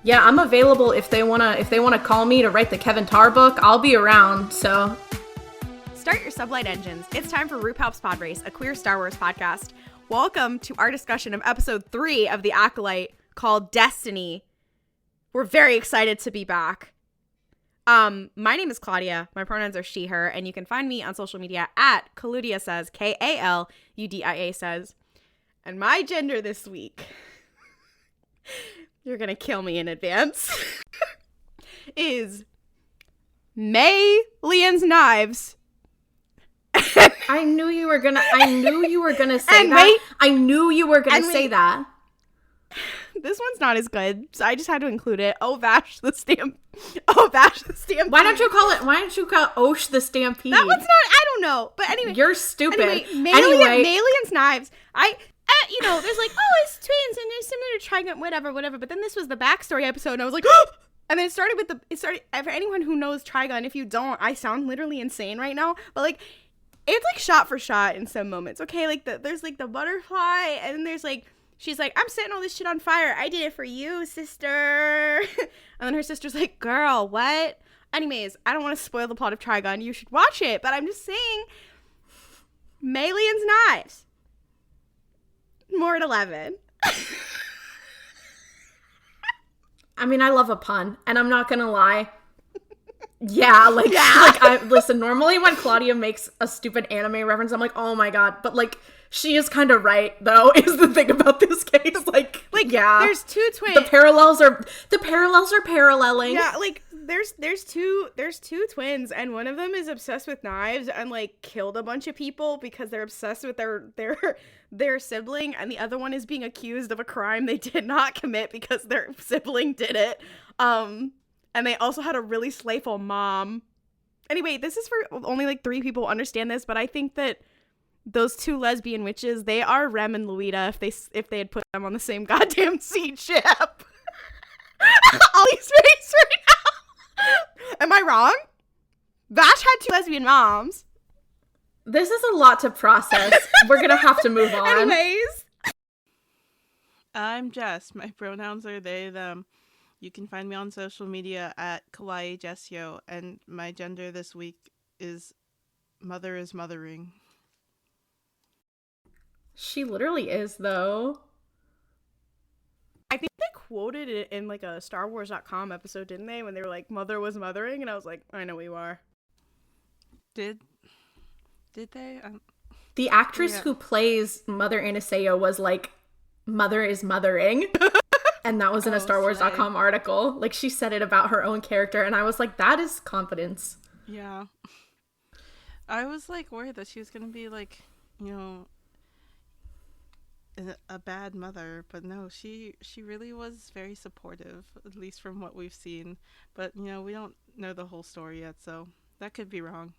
Yeah, I'm available if they wanna call me to write the Kevin Tarr book. I'll be around. So start your sublight engines. It's time for RuPalps Pod Race, a queer Star Wars podcast. Welcome to our discussion of episode 3 of The Acolyte, called Destiny. We're very excited to be back. My name is Claudia. My pronouns are she, her, and you can find me on social media at Kaludia Says, Kaludia Says. And my gender this week, you're gonna kill me in advance, is May Leon's Knives. I knew you were gonna say that. I knew you were gonna say that. This one's not as good, so I just had to include it. Oh, Vash the Stamp. Oh, Vash the Stampede. Why don't you call it Osh the Stampede? That one's not, I don't know. But anyway. You're stupid. Anyway, Malian's Knives. There's like, oh, it's twins and they're similar to Trigun, whatever. But then this was the backstory episode and I was like, oh! And then it started for anyone who knows Trigun, if you don't, I sound literally insane right now. But like, it's like shot for shot in some moments. Okay, like there's like the butterfly and then there's like, she's like, I'm setting all this shit on fire. I did it for you, sister. And then her sister's like, girl, what? Anyways, I don't want to spoil the plot of Trigun. You should watch it. But I'm just saying, Malian's Knives. More at 11. I mean, I love a pun. And I'm not going to lie. Listen, normally when Claudia makes a stupid anime reference, I'm like, oh my god. But like, she is kind of right, though, is the thing about this case. There's two twins. The parallels are paralleling. Yeah, like there's two twins, and one of them is obsessed with knives and like killed a bunch of people because they're obsessed with their sibling, and the other one is being accused of a crime they did not commit because their sibling did it. And they also had a really slayful mom. Anyway, this is for only like 3 people understand this, but I think that those 2 lesbian witches, they are Rem and Luida if they had put them on the same goddamn seed ship. Ollie's face right now. Am I wrong? Vash had 2 lesbian moms. This is a lot to process. We're gonna have to move on. Anyways. I'm Jess. My pronouns are they, them. You can find me on social media at Kawaii Jessio, and my gender this week is mother is mothering. She literally is, though. I think they quoted it in like a Star Wars.com episode, didn't they? When they were like, mother was mothering, and I was like, I know you are. Did they? The actress who plays Mother Anaseo was like, mother is mothering. And that was in a Star Wars.com article. Like, she said it about her own character, and I was like, that is confidence. Yeah. I was like worried that she was gonna be like, a bad mother, but no, she really was very supportive, at least from what we've seen. But we don't know the whole story yet, so that could be wrong.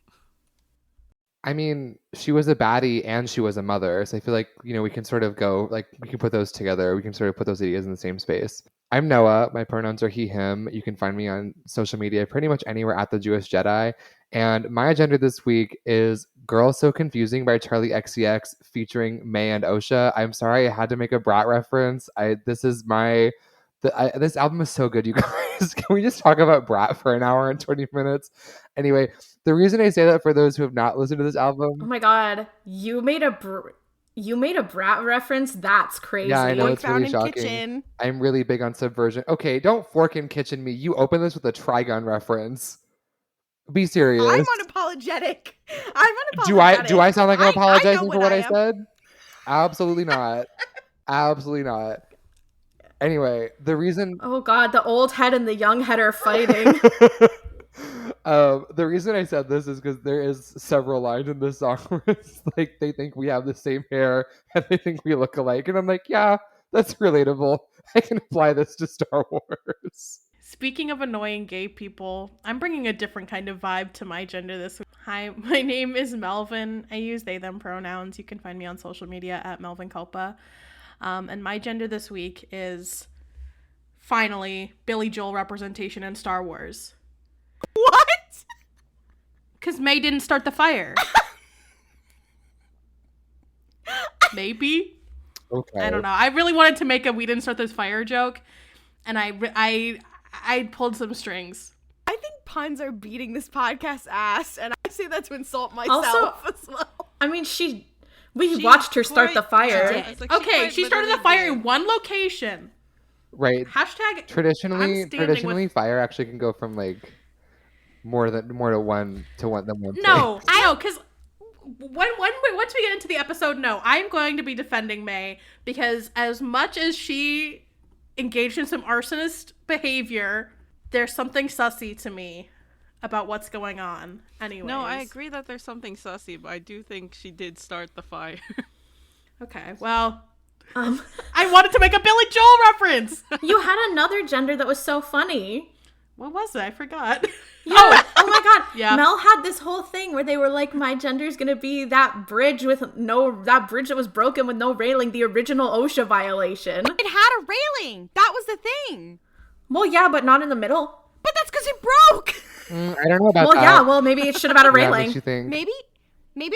I mean, she was a baddie and she was a mother, so I feel like we can sort of go like we can put those together. We can sort of put those ideas in the same space. I'm Noah. My pronouns are he, him. You can find me on social media pretty much anywhere at TheJewishJedi. And my agenda this week is Girl So Confusing by Charlie XCX featuring May and Osha. I'm sorry I had to make a brat reference. This album is so good, you guys. Can we just talk about brat for an hour and 20 minutes? Anyway, the reason I say that for those who have not listened to this album... Oh my god, you made a brat reference? That's crazy. Yeah, I know, it's really shocking. Kitchen. I'm really big on subversion. Okay, don't fork and kitchen me. You open this with a Trigun reference. Be serious. I'm unapologetic. Do I sound like I'm apologizing for what I said? Absolutely not. Absolutely not. Anyway, the reason... Oh god, the old head and the young head are fighting. The reason I said this is because there is several lines in this song where it's like they think we have the same hair and they think we look alike. And I'm like, yeah, that's relatable. I can apply this to Star Wars. Speaking of annoying gay people, I'm bringing a different kind of vibe to my gender this week. Hi, my name is Melvin. I use they, them pronouns. You can find me on social media at Melvin Culpa. And my gender this week is finally Billy Joel representation in Star Wars. What? Because May didn't start the fire. Maybe. Okay. I don't know. I really wanted to make a we didn't start this fire joke. and I pulled some strings. I think puns are beating this podcast ass, and I say that to insult myself as well. I mean, we watched her start the fire. Okay, she started the fire in one location. Right. Hashtag traditionally fire actually can go from like more than one than one place. No, because once we get into the episode, no, I'm going to be defending May, because as much as she engaged in some arsonist behavior, there's something sussy to me about what's going on. Anyways. No, I agree that there's something sussy, but I do think she did start the fire. Okay, well, I wanted to make a Billy Joel reference. You had another gender that was so funny. What was it? I forgot. Yeah. Oh my god. Yeah. Mel had this whole thing where they were like, my gender's gonna be that bridge that was broken with no railing, the original OSHA violation. It had a railing. That was the thing. Well, yeah, but not in the middle. But that's because it broke. I don't know about that. Well, yeah, well, maybe it should have had a Yeah, railing. what you think? Maybe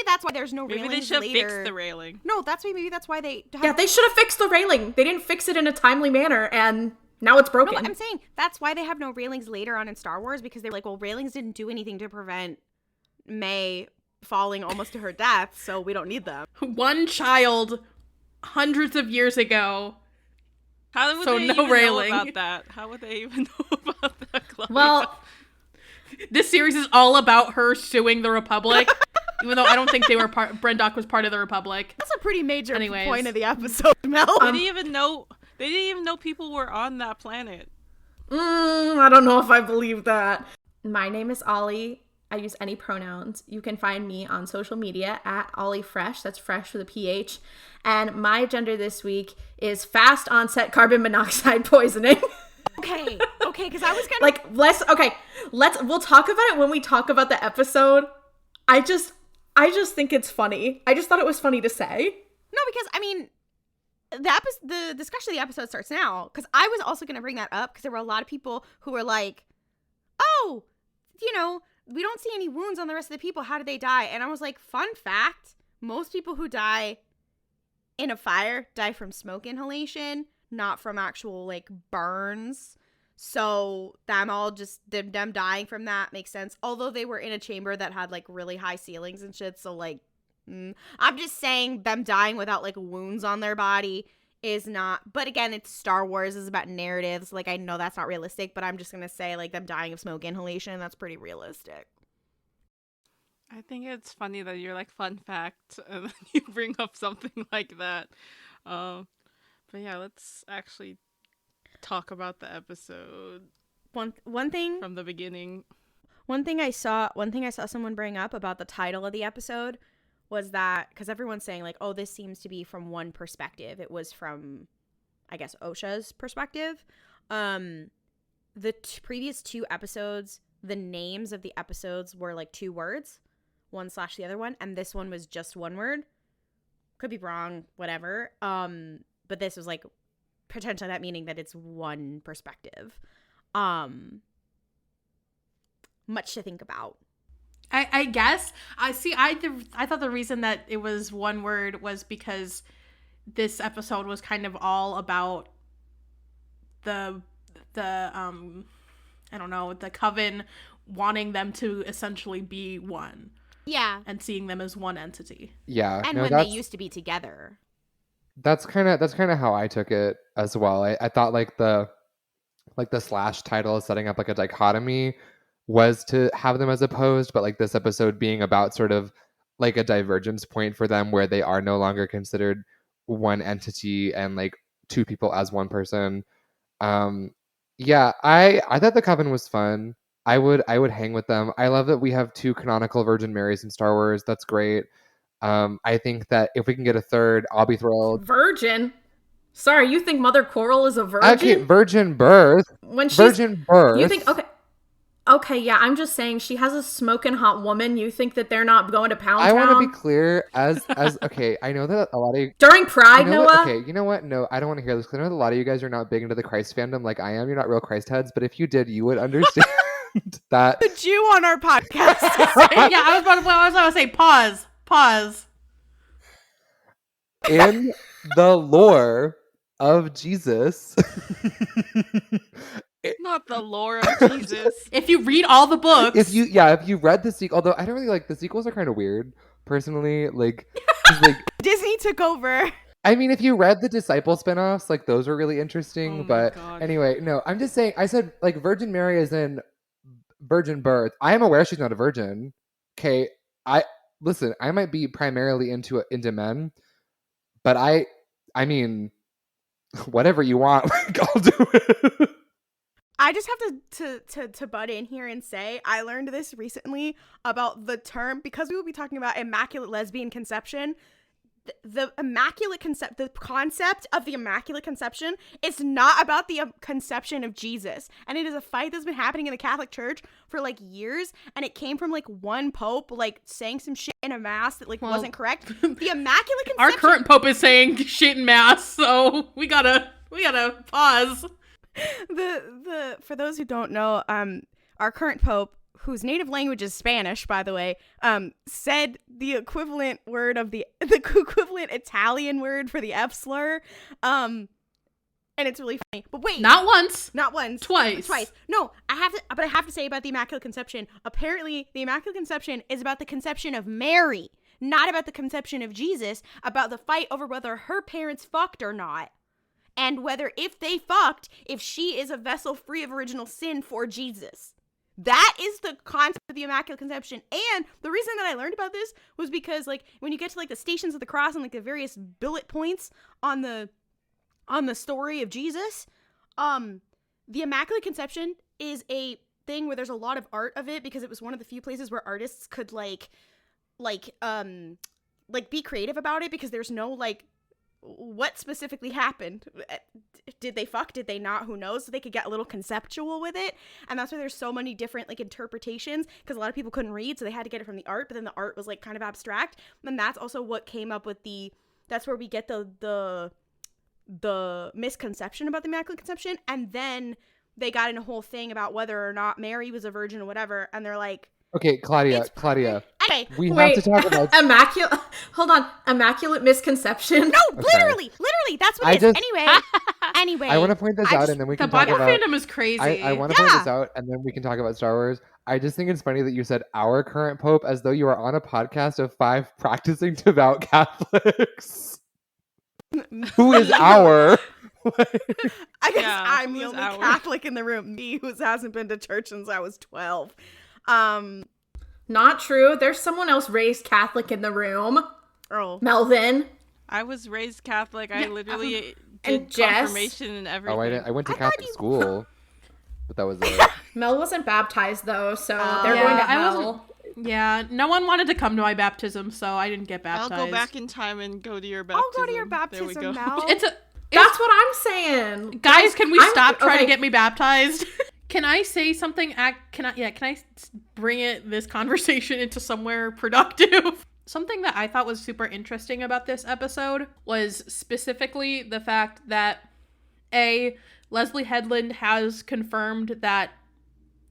that's why there's no Maybe railings they should later. fix the railing. No, maybe that's why they... Yeah, they should have fixed the railing. They didn't fix it in a timely manner, and now it's broken. No, I'm saying that's why they have no railings later on in Star Wars, because they're like, well, railings didn't do anything to prevent May falling almost to her death, so we don't need them. One child hundreds of years ago. How would So they no even railing. know about that? How would they even know about that, Chloe? Well, This series is all about her suing the Republic, even though I don't think Brendock was part of the Republic. That's a pretty major Anyways. point of the episode, Mel. they didn't even know people were on that planet. I don't know if I believe that. My name is Ollie. I use any pronouns. You can find me on social media at OllieFresh. That's fresh with a PH. And my gender this week is fast onset carbon monoxide poisoning. Okay, because I was gonna... we'll talk about it when we talk about the episode. I just think it's funny. I just thought it was funny to say. No, because, I mean, the discussion of the episode starts now, because I was also going to bring that up, because there were a lot of people who were like, oh, we don't see any wounds on the rest of the people. How did they die? And I was like, fun fact, most people who die in a fire die from smoke inhalation, not from actual, like, burns. So them dying from that makes sense. Although they were in a chamber that had, like, really high ceilings and shit. So, like, I'm just saying them dying without, like, wounds on their body is not. But again, it's Star Wars. It's about narratives. Like, I know that's not realistic, but I'm just going to say, like, them dying of smoke inhalation, that's pretty realistic. I think it's funny that you're like, fun fact, and then you bring up something like that. But yeah, let's actually talk about the episode. One thing from the beginning. One thing I saw someone bring up about the title of the episode was that, because everyone's saying like, oh, this seems to be from one perspective. It was from, I guess, OSHA's perspective. The previous two episodes, the names of the episodes were like two words, one / the other one, and this one was just one word. Could be wrong, whatever. But this was like potentially that meaning that it's one perspective. Much to think about. I guess I thought the reason that it was one word was because this episode was kind of all about the I don't know, the coven wanting them to essentially be one. Yeah. And seeing them as one entity. Yeah. And when they used to be together. That's kind of how I took it as well. I thought like the slash title setting up like a dichotomy was to have them as opposed, but like this episode being about sort of like a divergence point for them where they are no longer considered one entity and like two people as one person. Yeah, I thought the Coven was fun. I would hang with them. I love that we have 2 canonical Virgin Marys in Star Wars. That's great. I think that if we can get a third, I'll be thrilled. Virgin? Sorry, you think Mother Coral is a virgin? Okay, virgin birth. Virgin birth. You think okay, yeah, I'm just saying she has a smoking hot woman. You think that they're not going to Pound Town? I want to be clear as okay, I know that a lot of you... During Pride, Noah? Okay, you know what? No, I don't want to hear this because I know that a lot of you guys are not big into the Christ fandom like I am. You're not real Christ heads, but if you did, you would understand that... The Jew on our podcast. Yeah, I was about to say pause. In the lore of Jesus. Not the lore of Jesus. If you read all the books. If you read the sequel, although I don't really like the sequels are kind of weird personally. Like, 'cause, like Disney took over. I mean, if you read the Disciple spinoffs, like those were really interesting. Oh my But God. anyway, no, I'm just saying. I said like Virgin Mary is in virgin birth. I am aware she's not a virgin. Okay, listen. I might be primarily into men, but I mean, whatever you want, like, I'll do it. I just have to butt in here and say I learned this recently about the term, because we will be talking about immaculate lesbian conception. The concept of the immaculate conception is not about the conception of Jesus, and it is a fight that's been happening in the Catholic Church for like years, and it came from like one pope like saying some shit in a mass that like wasn't correct. The immaculate conception. Our current pope is saying shit in mass, so we gotta pause. The for those who don't know, our current pope, whose native language is Spanish, by the way, said the equivalent word of the equivalent Italian word for the F slur, and it's really funny. But wait, Not once. twice. No, I have to say about the Immaculate Conception. Apparently, the Immaculate Conception is about the conception of Mary, not about the conception of Jesus. About the fight over whether her parents fucked or not, and whether if they fucked, if she is a vessel free of original sin for Jesus. That is the concept of the Immaculate Conception. And the reason that I learned about this was because, like, when you get to like the Stations of the Cross and like the various bullet points on the story of Jesus, the Immaculate Conception is a thing where there's a lot of art of it, because it was one of the few places where artists could like be creative about it, because there's no like what specifically happened. Did they fuck? Did they not? Who knows? So they could get a little conceptual with it. And that's why there's so many different like interpretations, because a lot of people couldn't read, so they had to get it from the art, but then the art was like kind of abstract. And that's also what came up with that's where we get the misconception about the Immaculate Conception. And then they got in a whole thing about whether or not Mary was a virgin or whatever, and they're like, Okay, Claudia, anyway, we have to talk about immaculate. Hold on, immaculate misconception. no, literally, that's what it is. Anyway, I want to point this out, and then we The can talk Bible about. fandom is crazy. I want to point this out, and then we can talk about Star Wars. I just think it's funny that you said our current pope as though you are on a podcast of 5 practicing devout Catholics. Who is our? I guess Yeah, I'm the who's only our? Catholic in the room. Me, who hasn't been to church since I was 12. Not true. There's someone else raised Catholic in the room. Earl. Melvin. I was raised Catholic. I literally and did Jess. confirmation and everything. I went to Catholic school, but that was it. Mel wasn't baptized though, so they're Yeah, going to I hell. Yeah, no one wanted to come to my baptism, so I didn't get I'll baptized. go back in time and go to your baptism. I'll go to your There we baptism, go. Mel. That's what I'm saying. Guys, can we stop trying to okay. get me baptized? Can I say something? Can I bring this conversation into somewhere productive? Something that I thought was super interesting about this episode was specifically the fact that Leslie Headland has confirmed that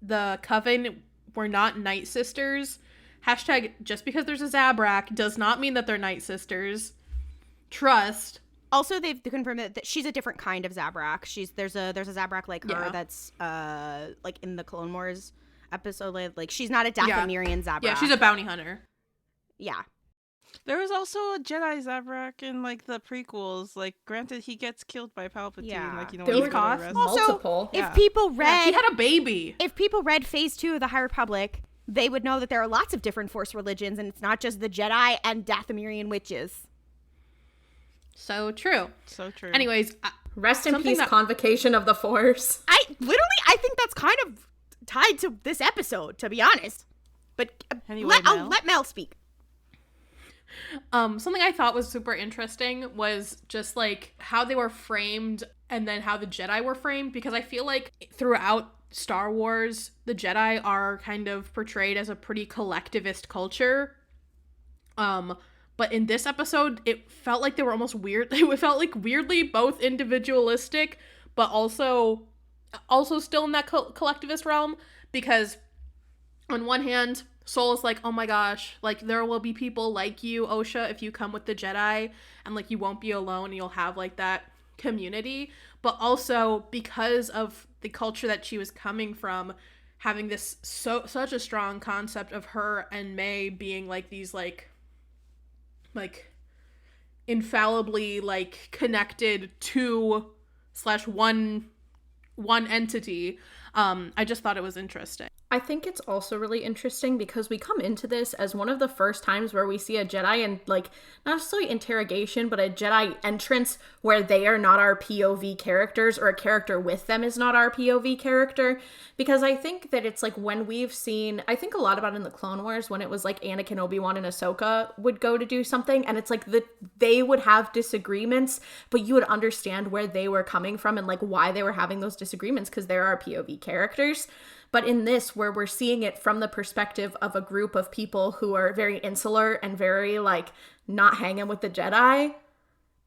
the Coven were not Night Sisters. Hashtag, just because there's a Zabrak does not mean that they're Night Sisters. Trust. Also, they've confirmed that she's a different kind of Zabrak. There's a Zabrak like her that's like in the Clone Wars episode. Like she's not a Dathomirian Zabrak. Yeah, she's a bounty hunter. Yeah. There was also a Jedi Zabrak in like the prequels. Like, granted, he gets killed by Palpatine. Yeah. Like, you know, There when were he got arrested. multiple. If people Yeah, read he had a baby. if people read Phase 2 of the High Republic, they would know that there are lots of different Force religions, and it's not just the Jedi and Dathomirian witches. So true. So true. Anyways, Rest in Something peace, that- Convocation of the Force. I think that's kind of tied to this episode, to be honest. But Anyway, I'll Mel. let Mel speak. something I thought was super interesting was just like how they were framed and then how the Jedi were framed, because I feel like throughout Star Wars, the Jedi are kind of portrayed as a pretty collectivist culture. But in this episode, it felt like they were almost weird. It felt like weirdly both individualistic, but also still in that collectivist realm, because on one hand, Soul is like, oh my gosh, like there will be people like you, Osha, if you come with the Jedi, and like you won't be alone, and you'll have like that community, but also because of the culture that she was coming from, having this such a strong concept of her and May being like these like infallibly like connected to / one entity. I just thought it was interesting. I think it's also really interesting because we come into this as one of the first times where we see a Jedi and, like, not necessarily interrogation, but a Jedi entrance where they are not our POV characters, or a character with them is not our POV character. Because I think that it's like when we've seen, I think a lot about in the Clone Wars when it was like Anakin, Obi-Wan, and Ahsoka would go to do something, and it's like they would have disagreements, but you would understand where they were coming from and like why they were having those disagreements because they're our POV characters. But in this, where we're seeing it from the perspective of a group of people who are very insular and very, like, not hanging with the Jedi,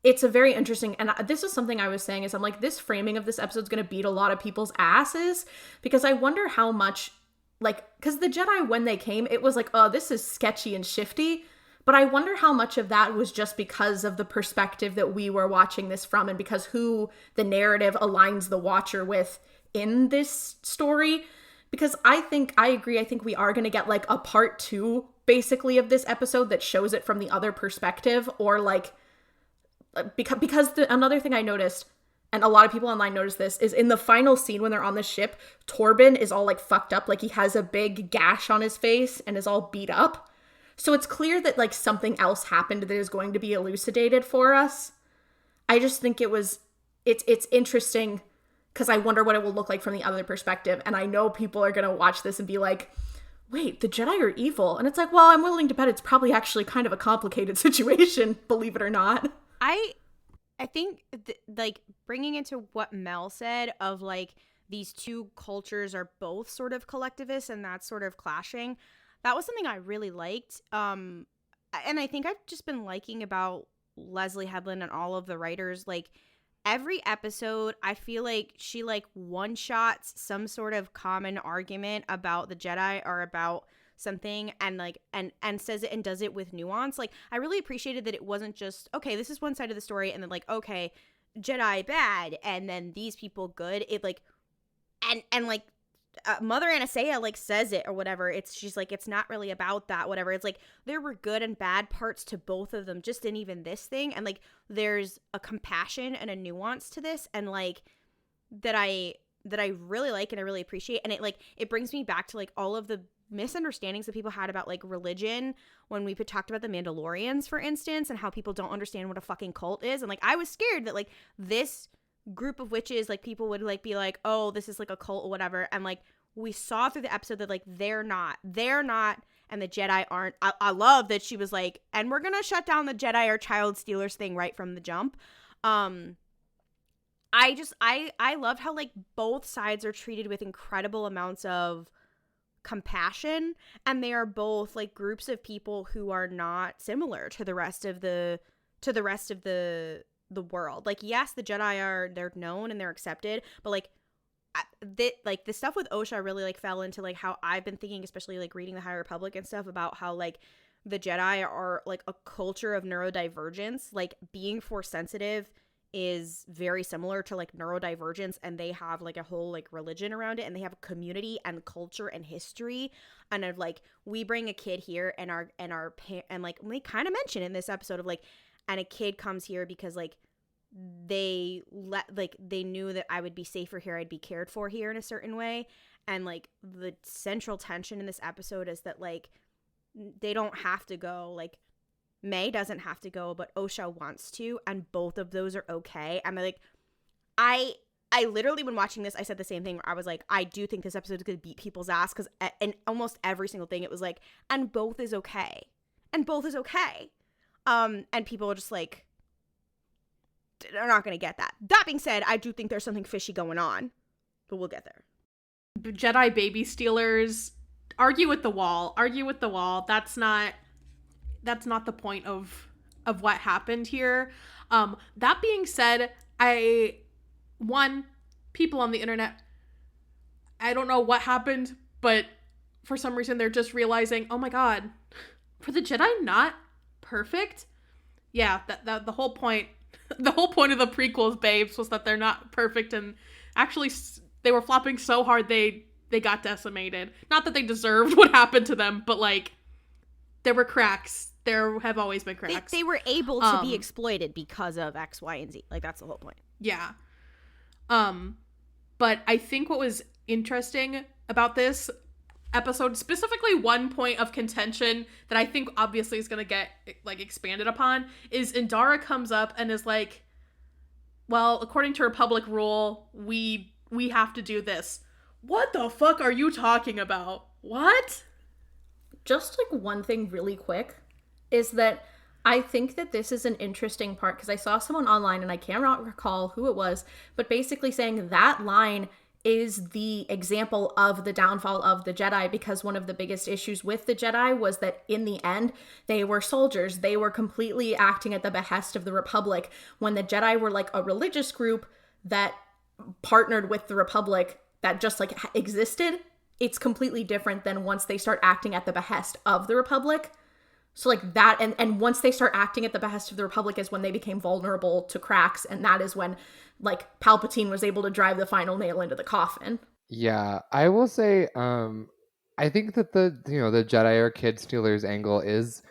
it's a very interesting, and this is something I was saying, is I'm like, this framing of this episode is going to beat a lot of people's asses, because I wonder how much, like, because the Jedi, when they came, it was like, oh, this is sketchy and shifty, but I wonder how much of that was just because of the perspective that we were watching this from, and because who the narrative aligns the watcher with in this story. Because I agree, I think we are going to get, like, a part 2, basically, of this episode that shows it from the other perspective, or, like, because another thing I noticed, and a lot of people online noticed this, is in the final scene when they're on the ship, Torben is all, like, fucked up, like, he has a big gash on his face and is all beat up. So it's clear that, like, something else happened that is going to be elucidated for us. I just think it's interesting, because I wonder what it will look like from the other perspective. And I know people are going to watch this and be like, wait, the Jedi are evil. And it's like, well, I'm willing to bet it's probably actually kind of a complicated situation, believe it or not. I think, like, bringing into what Mel said of, like, these two cultures are both sort of collectivist and that's sort of clashing, that was something I really liked. And I think I've just been liking about Leslie Headland and all of the writers, like, every episode, I feel like she, like, one-shots some sort of common argument about the Jedi or about something, and, like, and says it and does it with nuance. Like, I really appreciated that it wasn't just, okay, this is one side of the story, and then, like, okay, Jedi bad, and then these people good. It, like, and like, Mother Anastasia, like, says it or whatever. She's like, it's not really about that, whatever. It's like, there were good and bad parts to both of them, just in even this thing. And, like, there's a compassion and a nuance to this, and, like, that I really like and I really appreciate. And it brings me back to, like, all of the misunderstandings that people had about, like, religion when we talked about the Mandalorians, for instance, and how people don't understand what a fucking cult is. And, like, I was scared that, like, this group of witches, like, people would, like, be like, oh, this is, like, a cult or whatever. And, like, we saw through the episode that, like, they're not, and the Jedi aren't. I love that she was like, and we're gonna shut down the Jedi or child stealers thing right from the jump. I love how, like, both sides are treated with incredible amounts of compassion, and they are both, like, groups of people who are not similar to the rest of the world. Like, yes, the Jedi they're known and they're accepted, but, like, the stuff with Osha really, like, fell into, like, how I've been thinking, especially, like, reading the High Republic and stuff, about how, like, the Jedi are, like, a culture of neurodivergence. Like, being force sensitive is very similar to, like, neurodivergence, and they have, like, a whole, like, religion around it, and they have a community and culture and history. And of, like, we bring a kid here, and like, we kind of mention in this episode of, like, and a kid comes here because, like, they knew that I would be safer here, I'd be cared for here in a certain way. And, like, the central tension in this episode is that, like, they don't have to go, like, May doesn't have to go, but Osha wants to, and both of those are okay. And, like, I literally, when watching this, I said the same thing, where I was like, I do think this episode is going to beat people's ass, because in almost every single thing it was like, and both is okay, and people are just like, they're not going to get that. That being said, I do think there's something fishy going on, but we'll get there. Jedi baby stealers, argue with the wall. That's not the point of what happened here. That being said, people on the internet, I don't know what happened, but for some reason they're just realizing, oh my god, were the Jedi not perfect? Yeah, that the whole point the whole point of the prequels, babes, was that they're not perfect, and actually they were flopping so hard they got decimated. Not that they deserved what happened to them, but like there were cracks. There have always been cracks. They were able to be exploited because of X, Y, and Z. Like, that's the whole point. Yeah. But I think what was interesting about this episode, specifically one point of contention that I think obviously is going to get like expanded upon, is Indara comes up and is like, well, according to Republic rule, we have to do this. What the fuck are you talking about? What? Just like one thing really quick is that I think that this is an interesting part because I saw someone online and I cannot recall who it was, but basically saying that line is the example of the downfall of the Jedi, because one of the biggest issues with the Jedi was that in the end, they were soldiers. They were completely acting at the behest of the Republic, when the Jedi were like a religious group that partnered with the Republic that just like existed. It's completely different than once they start acting at the behest of the Republic. So like that, and once they start acting at the behest of the Republic is when they became vulnerable to cracks, and that is when like Palpatine was able to drive the final nail into the coffin. Yeah, I will say, I think that the Jedi or kid stealers angle is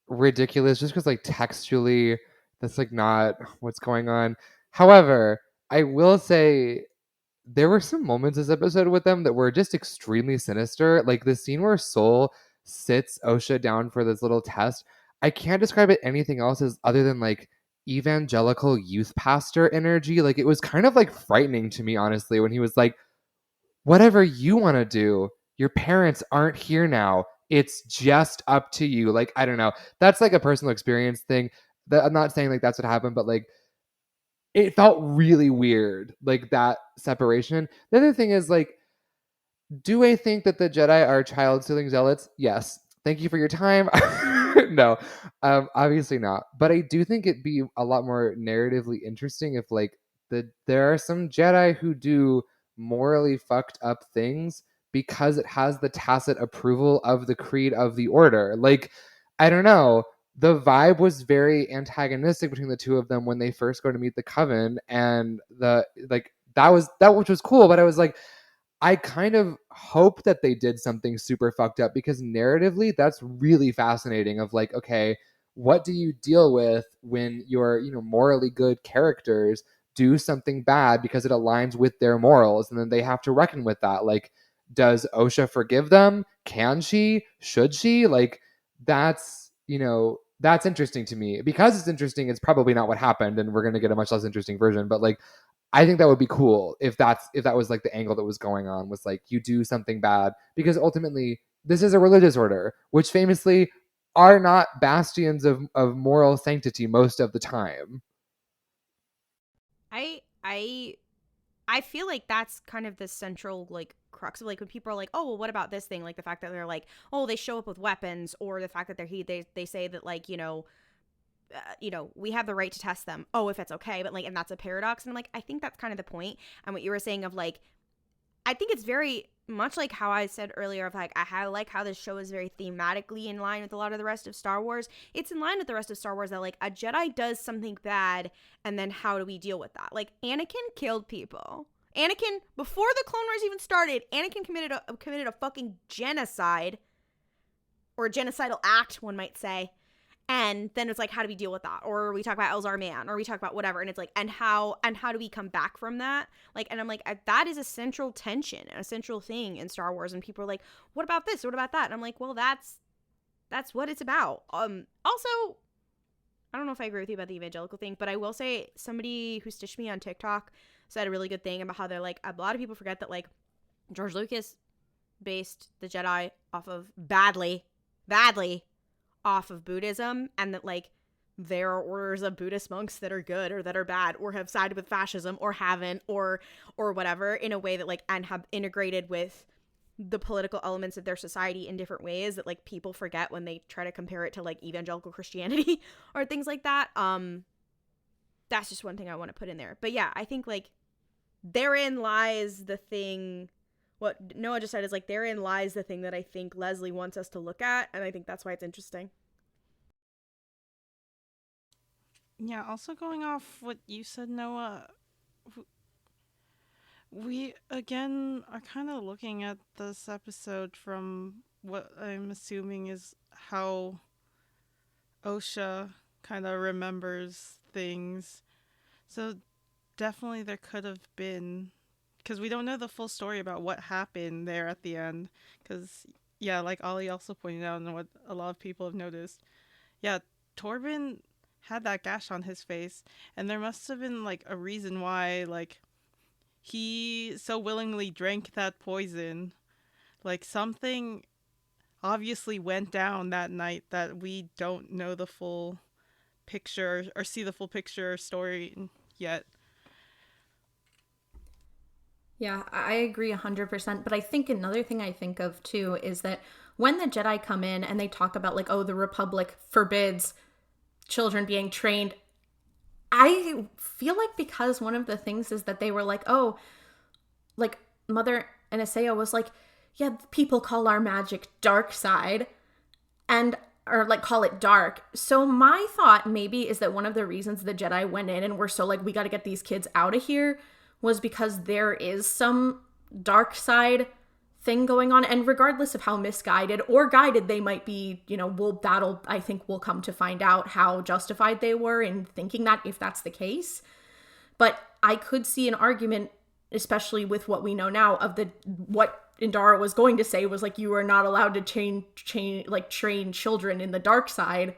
ridiculous, just because like textually, that's like not what's going on. However, I will say there were some moments this episode with them that were just extremely sinister. Like the scene where Sol sits Osha down for this little test. I can't describe it anything else as other than like evangelical youth pastor energy. Like it was kind of like frightening to me, honestly, when he was like, whatever you want to do, your parents aren't here now. It's just up to you. Like, I don't know. That's like a personal experience thing. That I'm not saying like that's what happened, but like it felt really weird, like that separation. The other thing is like, do I think that the Jedi are child-stealing zealots? Yes. Thank you for your time. No, obviously not. But I do think it'd be a lot more narratively interesting if like there are some Jedi who do morally fucked up things because it has the tacit approval of the creed of the Order. Like, I don't know. The vibe was very antagonistic between the two of them when they first go to meet the Coven, and that which was cool. But I was like, I kind of hope that they did something super fucked up, because narratively that's really fascinating of like, okay, what do you deal with when your, morally good characters do something bad because it aligns with their morals, and then they have to reckon with that. Like, does Osha forgive them? Can she? Should she? Like, that's interesting to me. Because it's interesting, it's probably not what happened, and we're going to get a much less interesting version, but like, I think that would be cool if that was like the angle that was going on, was like you do something bad, because ultimately this is a religious order, which famously are not bastions of moral sanctity most of the time. I feel like that's kind of the central like crux of like when people are like, oh, well, what about this thing? Like the fact that they're like, oh, they show up with weapons, or the fact that they say that like, we have the right to test them. Oh, if it's okay. But like, and that's a paradox. And I'm like, I think that's kind of the point. And what you were saying of like, I think it's very much like how I said earlier of like, I like how this show is very thematically in line with a lot of the rest of Star Wars. It's in line with the rest of Star Wars that like a Jedi does something bad, and then how do we deal with that? Like Anakin killed people. Anakin, before the Clone Wars even started, Anakin committed a fucking genocide, or a genocidal act, one might say. And then it's like, how do we deal with that? Or we talk about Elzar Mann, or we talk about whatever. And it's like, and how do we come back from that? Like, and I'm like, that is a central tension, a central thing in Star Wars. And people are like, what about this? What about that? And I'm like, well, that's what it's about. Also, I don't know if I agree with you about the evangelical thing, but I will say somebody who stitched me on TikTok said a really good thing about how they're like, a lot of people forget that like George Lucas based the Jedi off of badly off of Buddhism, and that like there are orders of Buddhist monks that are good or that are bad, or have sided with fascism or haven't, or whatever, in a way that like, and have integrated with the political elements of their society in different ways that like people forget when they try to compare it to like evangelical Christianity or things like that. That's just one thing I want to put in there. But yeah, I think like therein lies the thing. What Noah just said is like, therein lies the thing that I think Leslie wants us to look at, and I think that's why it's interesting. Yeah, also going off what you said, Noah, we again are kind of looking at this episode from what I'm assuming is how OSHA kind of remembers things. So definitely there could have been, because we don't know the full story about what happened there at the end. Because, yeah, like Ollie also pointed out and what a lot of people have noticed, yeah, Torben had that gash on his face, and there must have been like a reason why like he so willingly drank that poison. Like something obviously went down that night that we don't know the full picture or see the full picture or story yet. Yeah, I agree 100%. But I think another thing I think of too is that when the Jedi come in and they talk about like, oh, the Republic forbids children being trained, I feel like because one of the things is that they were like, oh, like Mother Anastasia was like, yeah, people call our magic dark side and or like call it dark. So my thought maybe is that one of the reasons the Jedi went in and were so like, we got to get these kids out of here was because there is some dark side thing going on. And regardless of how misguided or guided they might be, you know, I think we'll come to find out how justified they were in thinking that, if that's the case. But I could see an argument, especially with what we know now, of what Indara was going to say was like, you are not allowed to train children in the dark side,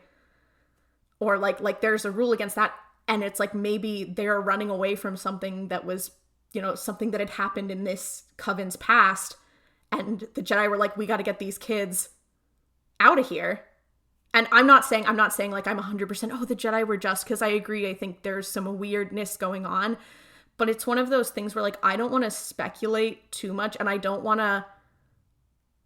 or like there's a rule against that. And it's like maybe they're running away from something that was, you know, something that had happened in this coven's past, and the Jedi were like, we got to get these kids out of here. And I'm not saying like I'm 100%, oh, the Jedi were just, because I agree, I think there's some weirdness going on. But it's one of those things where, like, I don't want to speculate too much, and I don't want to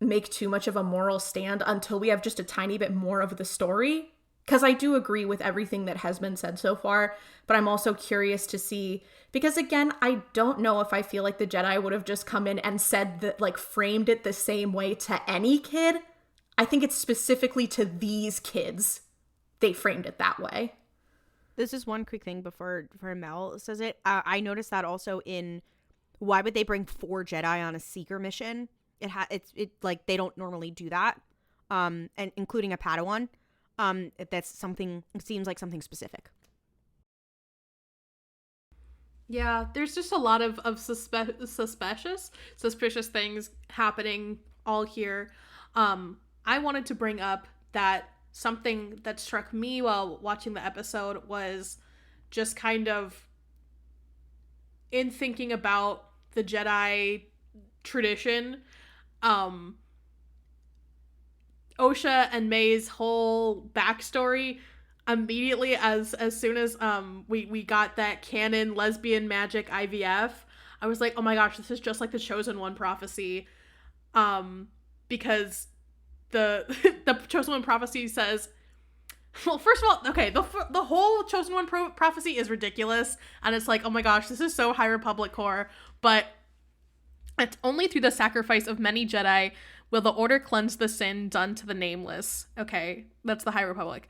make too much of a moral stand until we have just a tiny bit more of the story. Because I do agree with everything that has been said so far, but I'm also curious to see, because again, I don't know if I feel like the Jedi would have just come in and said that, like, framed it the same way to any kid. I think it's specifically to these kids they framed it that way. This is one quick thing before Mel says it. I noticed that also in why would they bring 4 Jedi on a seeker mission? It's like they don't normally do that, and including a Padawan. That's something. It seems like something specific. Yeah, there's just a lot of suspicious things happening all here. I wanted to bring up that something that struck me while watching the episode was just kind of in thinking about the Jedi tradition. Osha and May's whole backstory, immediately as soon as we got that Canon Lesbian Magic IVF, I was like, oh my gosh, this is just like the Chosen One prophecy, because the Chosen One prophecy says, well, first of all, okay, the whole Chosen One prophecy is ridiculous, and it's like, oh my gosh, this is so High Republic core, but it's only through the sacrifice of many Jedi will the Order cleanse the sin done to the nameless. Okay, that's the High Republic.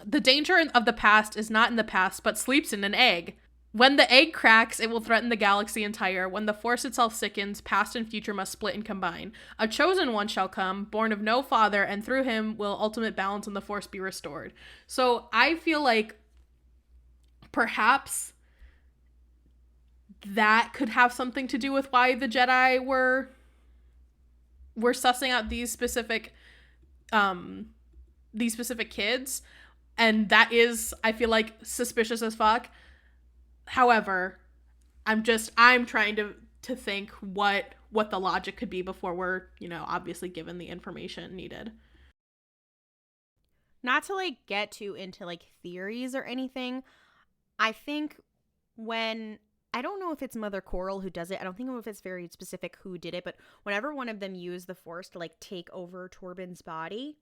The danger of the past is not in the past, but sleeps in an egg. When the egg cracks, it will threaten the galaxy entire. When the Force itself sickens, past and future must split and combine. A chosen one shall come, born of no father, and through him will ultimate balance and the Force be restored. So I feel like perhaps that could have something to do with why the Jedi were sussing out these specific kids, and that is, I feel like, suspicious as fuck. However, I'm trying to think what the logic could be before we're, you know, obviously given the information needed. Not to like get too into like theories or anything, I think I don't know if it's Mother Coral who does it. I don't think if it's very specific who did it, but whenever one of them used the Force to like take over Torben's body,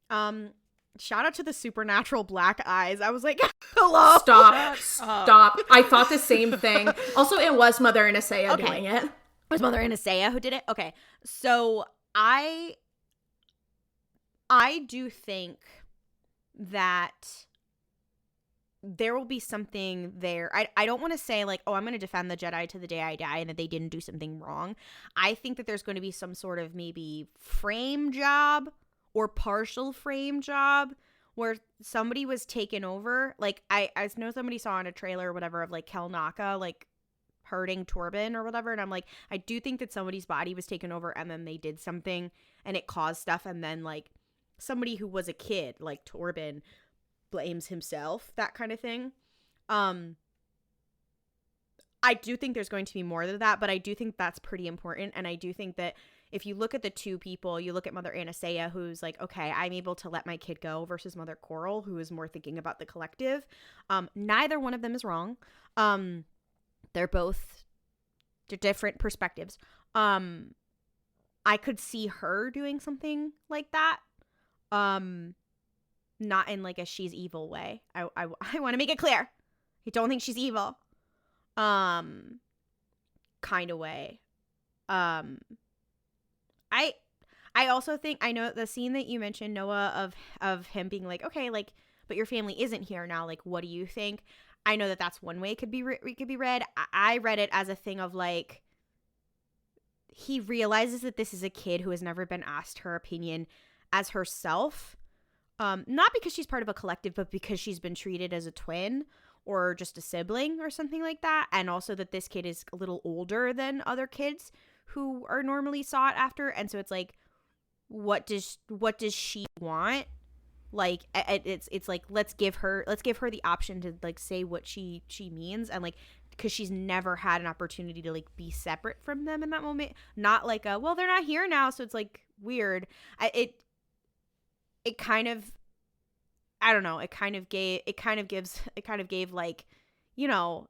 shout out to the supernatural black eyes. I was like, hello. Stop. I thought the same thing. Also, it was Mother Anastasia doing it. It was Mother Anastasia who did it? Okay. So I do think that there will be something there. I don't want to say like, oh, I'm going to defend the Jedi to the day I die and that they didn't do something wrong. I think that there's going to be some sort of maybe frame job or partial frame job where somebody was taken over. Like I know somebody saw in a trailer or whatever of like Kel Naka like hurting Torben or whatever, and I'm like, I do think that somebody's body was taken over and then they did something and it caused stuff, and then like somebody who was a kid like Torben blames himself, that kind of thing. I do think there's going to be more than that, but I do think that's pretty important. And I do think that if you look at the two people, you look at Mother Anastasia, who's like, okay, I'm able to let my kid go, versus Mother Coral, who is more thinking about the collective. Neither one of them is wrong. They're different perspectives. I could see her doing something like that. Not in like a she's evil way. I want to make it clear. I don't think she's evil. Kind of way. I also think, I know the scene that you mentioned, Noah, of him being like, okay, like, but your family isn't here now. Like, what do you think? I know that that's one way it could be read. I read it as a thing of like, he realizes that this is a kid who has never been asked her opinion as herself. Not because she's part of a collective, but because she's been treated as a twin or just a sibling or something like that. And also that this kid is a little older than other kids who are normally sought after. And so it's like, what does she want? Like, it's like, let's give her the option to like say what she means. And like, because she's never had an opportunity to like be separate from them in that moment. Not like well, they're not here now, so it's like weird. It kind of, I don't know, it kind of gave like, you know,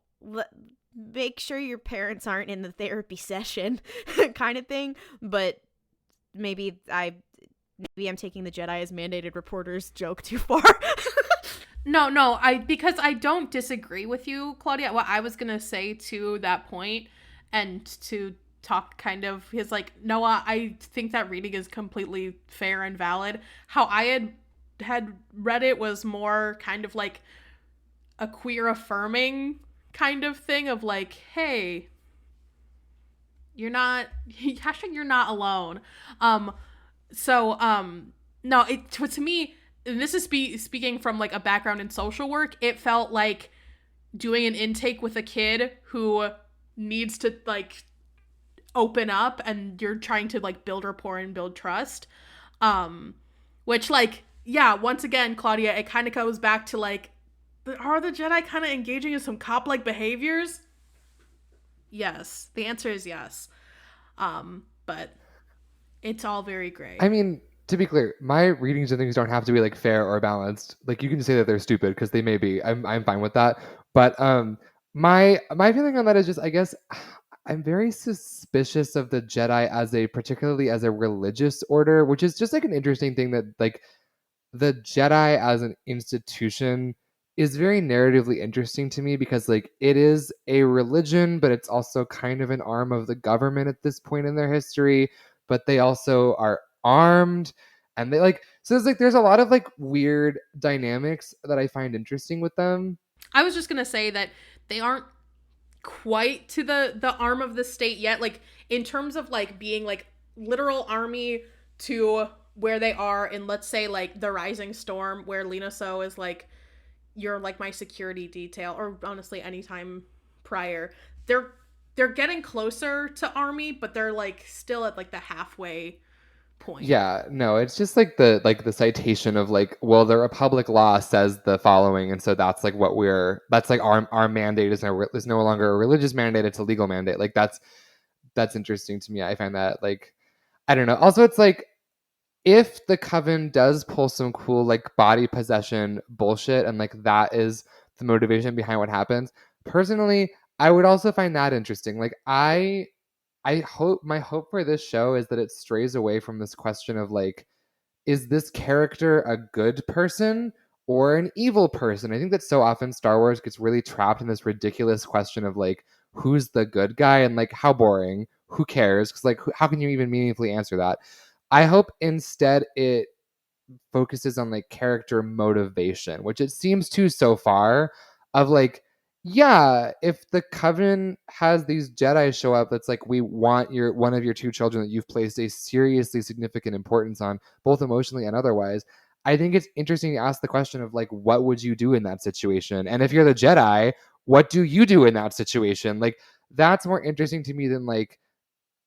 make sure your parents aren't in the therapy session kind of thing. But maybe I'm taking the Jedi as mandated reporters joke too far. No, because I don't disagree with you, Claudia. What I was going to say to that point, and to talk kind of his like, Noah, I think that reading is completely fair and valid. How I had read it was more kind of like a queer affirming kind of thing of like, hey, you're not alone. No, to me, and this is speaking from like a background in social work, it felt like doing an intake with a kid who needs to like open up, and you're trying to like build rapport and build trust, which like, yeah, once again, Claudia, it kind of goes back to like, are the Jedi kind of engaging in some cop-like behaviors? Yes, the answer is yes. But it's all very gray. I mean, to be clear, my readings and things don't have to be like fair or balanced. Like, you can say that they're stupid because they may be. I'm fine with that. But my feeling on that is just, I guess, I'm very suspicious of the Jedi particularly as a religious order, which is just like an interesting thing, that like the Jedi as an institution is very narratively interesting to me, because like it is a religion, but it's also kind of an arm of the government at this point in their history, but they also are armed, and they like, so it's like there's a lot of like weird dynamics that I find interesting with them. I was just gonna say that they aren't quite to the arm of the state yet, like in terms of like being like literal army to where they are in, let's say, like the Rising Storm, where Lina So is like, you're like my security detail, or honestly anytime prior. They're getting closer to army, but they're like still at like the halfway point. Yeah, no, it's just like the citation of like, well, the Republic law says the following, and so that's like that's like our mandate is no longer a religious mandate, it's a legal mandate. Like that's interesting to me. I find that like, I don't know. Also, it's like, if the Coven does pull some cool like body possession bullshit, and like that is the motivation behind what happens, personally, I would also find that interesting. Like my hope for this show is that it strays away from this question of like, is this character a good person or an evil person? I think that so often Star Wars gets really trapped in this ridiculous question of like, who's the good guy, and like, how boring, who cares? Because like, how can you even meaningfully answer that? I hope instead it focuses on like character motivation, which it seems to so far, of like, yeah, if the Coven has these Jedi show up, that's like, we want one of your two children that you've placed a seriously significant importance on, both emotionally and otherwise. I think it's interesting to ask the question of like, what would you do in that situation? And if you're the Jedi, what do you do in that situation? Like, that's more interesting to me than like,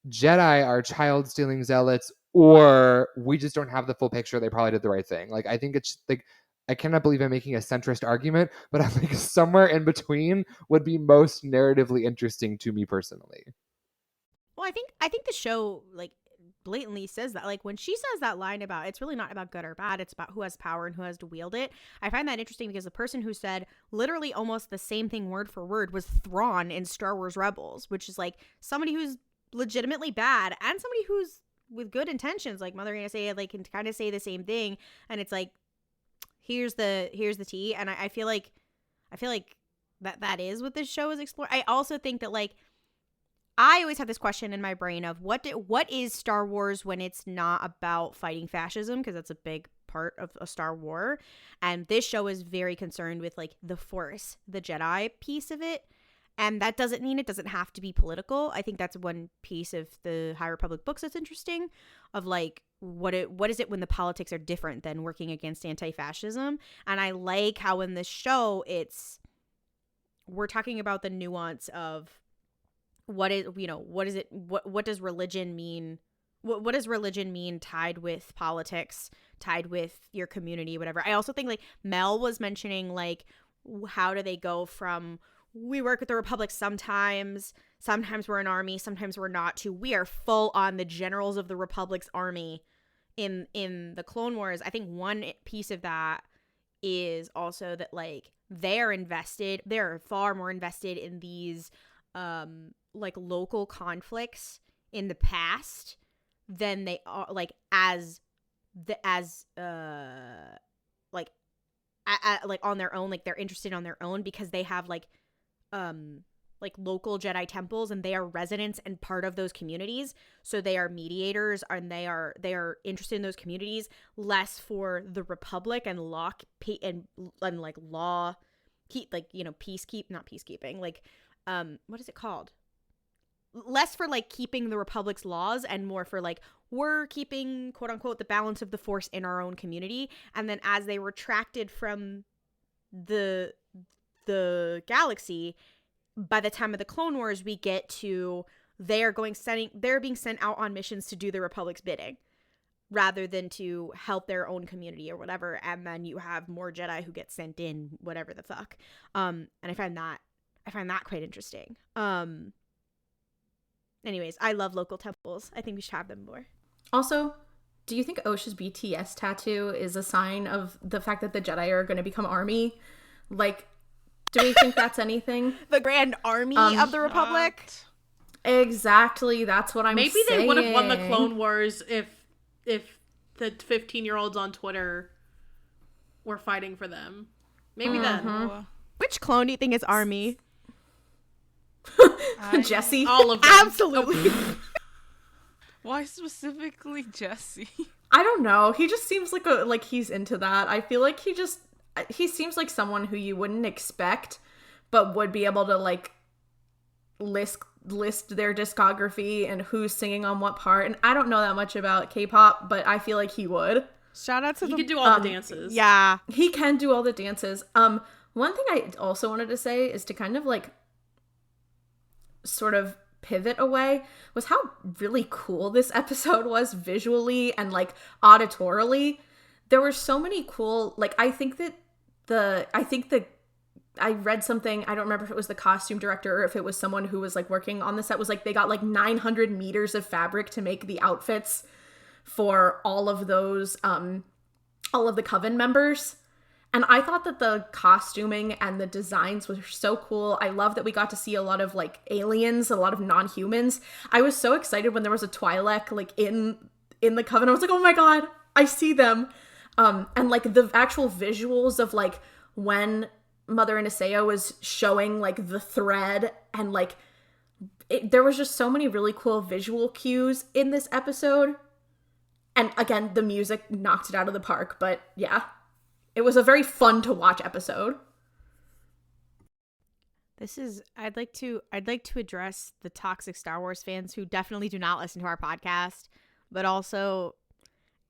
Jedi are child stealing zealots, or we just don't have the full picture. They probably did the right thing. Like, I think it's like, I cannot believe I'm making a centrist argument, but I'm like, somewhere in between would be most narratively interesting to me personally. Well, I think the show like blatantly says that. Like when she says that line about it's really not about good or bad, it's about who has power and who has to wield it. I find that interesting because the person who said literally almost the same thing word for word was Thrawn in Star Wars Rebels, which is like somebody who's legitimately bad and somebody who's with good intentions. Like Mother Anastasia like can kind of say the same thing, and it's like here's the tea. And I feel like that is what this show is exploring. I also think that like I always have this question in my brain of what is Star Wars when it's not about fighting fascism, because that's a big part of a Star War, and this show is very concerned with like the Force, the Jedi piece of it. And that doesn't mean it doesn't have to be political. I think that's one piece of the High Republic books that's interesting, of like what is it when the politics are different than working against anti-fascism. And I like how in this show we're talking about the nuance of what does religion mean? What does religion mean tied with politics, tied with your community, whatever. I also think like Mel was mentioning like how do they go from we work with the Republic sometimes we're an army, sometimes we're not, to we are full on the generals of the Republic's army in the Clone Wars. I think one piece of that is also that like they're far more invested in these like local conflicts in the past than they are like like on their own. Like they're interested on their own because they have like local Jedi temples and they are residents and part of those communities, so they are mediators and they are interested in those communities, less for the Republic and like law keep, like, you know, not peacekeeping, like what is it called, less for like keeping the Republic's laws and more for like we're keeping quote unquote the balance of the Force in our own community. And then as they retracted from the galaxy, by the time of the Clone Wars, we get to they're being sent out on missions to do the Republic's bidding rather than to help their own community or whatever. And then you have more Jedi who get sent in, whatever the fuck. And I find that quite interesting. Anyways, I love local temples. I think we should have them more. Also, do you think Osha's BTS tattoo is a sign of the fact that the Jedi are going to become army? Like, do we think that's anything? The Grand Army of the Republic? Exactly, that's what I'm saying. Maybe they would have won the Clone Wars if the 15-year-olds on Twitter were fighting for them. Maybe then. Which clone do you think is army? Jesse. All of them. Absolutely. Why specifically Jesse? I don't know. He just seems like he's into that. I feel like he seems like someone who you wouldn't expect, but would be able to like list their discography and who's singing on what part. And I don't know that much about K-pop, but I feel like he would. Shout out to he could do all the dances. Yeah, he can do all the dances. One thing I also wanted to say is to kind of like sort of pivot away was how really cool this episode was visually and like auditorily. There were so many cool, like, I read something, I don't remember if it was the costume director or if it was someone who was like working on the set, was like they got like 900 meters of fabric to make the outfits for all of those all of the Coven members. And I thought that the costuming and the designs were so cool. I love that we got to see a lot of like aliens, a lot of non-humans. I was so excited when there was a Twi'lek like in the Coven. I was like, oh my god, I see them. And like the actual visuals of like when Mother Anastasia was showing like the thread and like there was just so many really cool visual cues in this episode. And again, the music knocked it out of the park. But yeah, it was a very fun to watch episode. I'd like to address the toxic Star Wars fans who definitely do not listen to our podcast, but also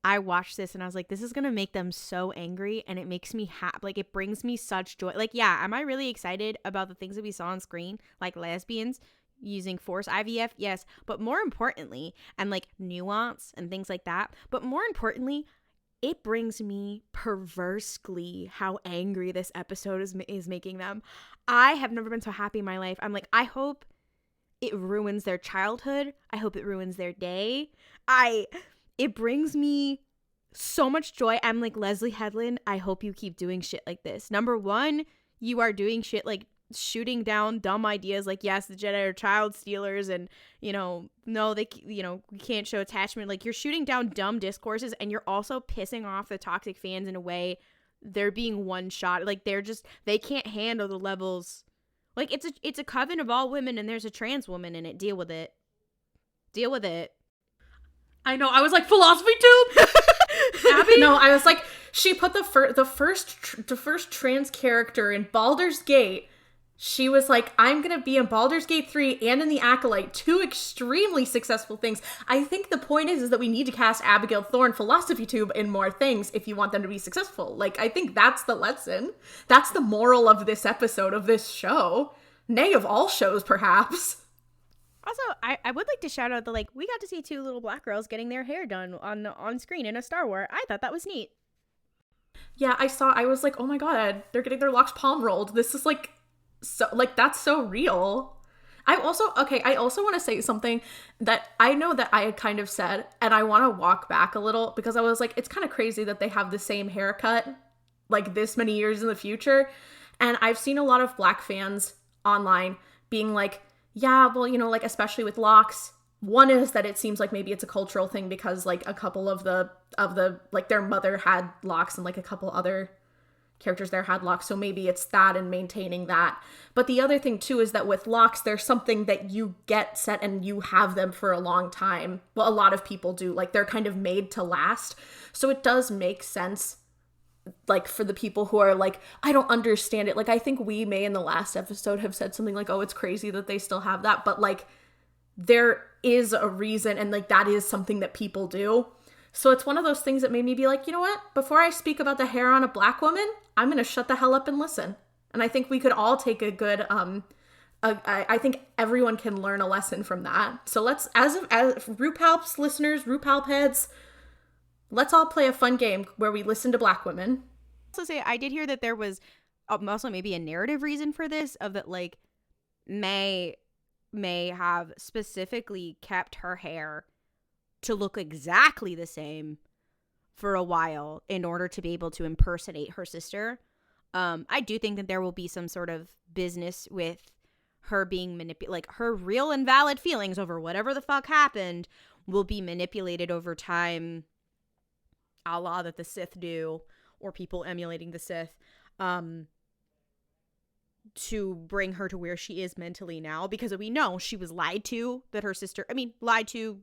I watched this and I was like, this is going to make them so angry, and it makes me happy. Like, it brings me such joy. Like, yeah, am I really excited about the things that we saw on screen, like lesbians using forced IVF? Yes, but more importantly, and like nuance and things like that, but more importantly, it brings me perversely how angry this episode is making them. I have never been so happy in my life. I'm like, I hope it ruins their childhood. I hope it ruins their day. It brings me so much joy. I'm like, Leslie Headland, I hope you keep doing shit like this. Number one, you are doing shit like shooting down dumb ideas like, yes, the Jedi are child stealers, and no, they, we can't show attachment. Like, you're shooting down dumb discourses, and you're also pissing off the toxic fans in a way. They're being one shot. Like, they can't handle the levels. Like, it's a coven of all women, and there's a trans woman in it. Deal with it. I know. I was like, philosophy tube. Abby? No, I was like, she put the first trans character in Baldur's Gate. She was like, I'm going to be in Baldur's Gate 3 and in the Acolyte, two extremely successful things. I think the point is that we need to cast Abigail Thorne Philosophy Tube in more things if you want them to be successful. Like, I think that's the lesson. That's the moral of this episode, of this show. Nay, of all shows, perhaps. Also, I would like to shout out we got to see two little black girls getting their hair done on screen in a Star Wars. I thought that was neat. Yeah, I was like, oh my god, they're getting their locks palm rolled. This is that's so real. I also want to say something that I know that I had kind of said, and I want to walk back a little, because I was like, it's kind of crazy that they have the same haircut like this many years in the future. And I've seen a lot of black fans online being like, yeah, well, like, especially with locks, one is that it seems like maybe it's a cultural thing because like a couple of the like their mother had locks, and like a couple other characters there had locks, so maybe it's that and maintaining that. But the other thing too is that with locks, there's something that you get set and you have them for a long time. Well, a lot of people do. Like, they're kind of made to last. So it does make sense, like, for the people who are like, I don't understand it. Like, I think we may in the last episode have said something like, oh, it's crazy that they still have that. But like, there is a reason, and like, that is something that people do. So it's one of those things that made me be like, you know what? Before I speak about the hair on a black woman, I'm going to shut the hell up and listen. And I think we could all take a good, I think everyone can learn a lesson from that. So let's, as RuPalps listeners, RuPalp heads, let's all play a fun game where we listen to black women. Also say, I did hear that there was also maybe a narrative reason for this, of that like May have specifically kept her hair to look exactly the same for a while in order to be able to impersonate her sister. I do think that there will be some sort of business with her being like her real and valid feelings over whatever the fuck happened will be manipulated over time, a la that the Sith do, or people emulating the Sith, to bring her to where she is mentally now, because we know she was lied to, that her sister, lied to,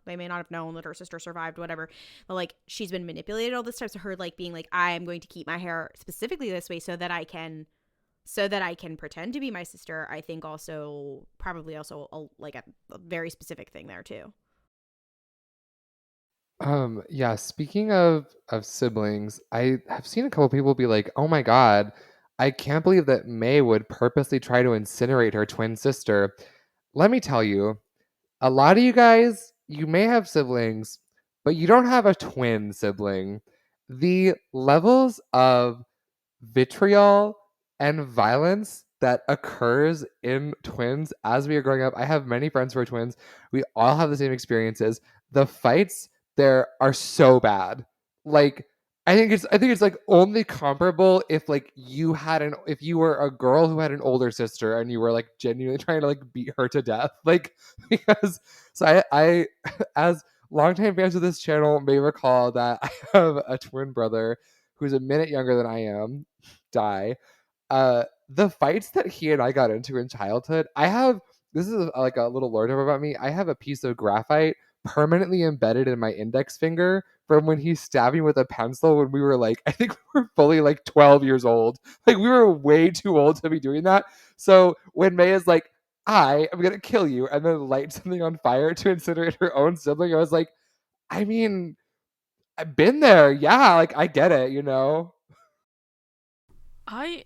they may not have known that her sister survived, whatever, but like, she's been manipulated all this time. So her like being like, I am going to keep my hair specifically this way so that I can pretend to be my sister, I think also probably also a very specific thing there too. Yeah, speaking of siblings, I have seen a couple people be like, oh my god, I can't believe that May would purposely try to incinerate her twin sister. Let me tell you, a lot of you guys, you may have siblings, but you don't have a twin sibling. The levels of vitriol and violence that occurs in twins as we are growing up. I have many friends who are twins. We all have the same experiences. The fights there are so bad. Like, I think it's like only comparable if like if you were a girl who had an older sister and you were like genuinely trying to like beat her to death. Like, because so I as longtime fans of this channel may recall that I have a twin brother who's a minute younger than I am, Die. The fights that he and I got into in childhood, this is like a little lore about me. I have a piece of graphite permanently embedded in my index finger from when he stabbed me with a pencil when we were like, I think we were fully like 12 years old. Like we were way too old to be doing that. So when May is like, I am going to kill you, and then light something on fire to incinerate her own sibling, I was like, I mean, I've been there. Yeah, like I get it, you know? I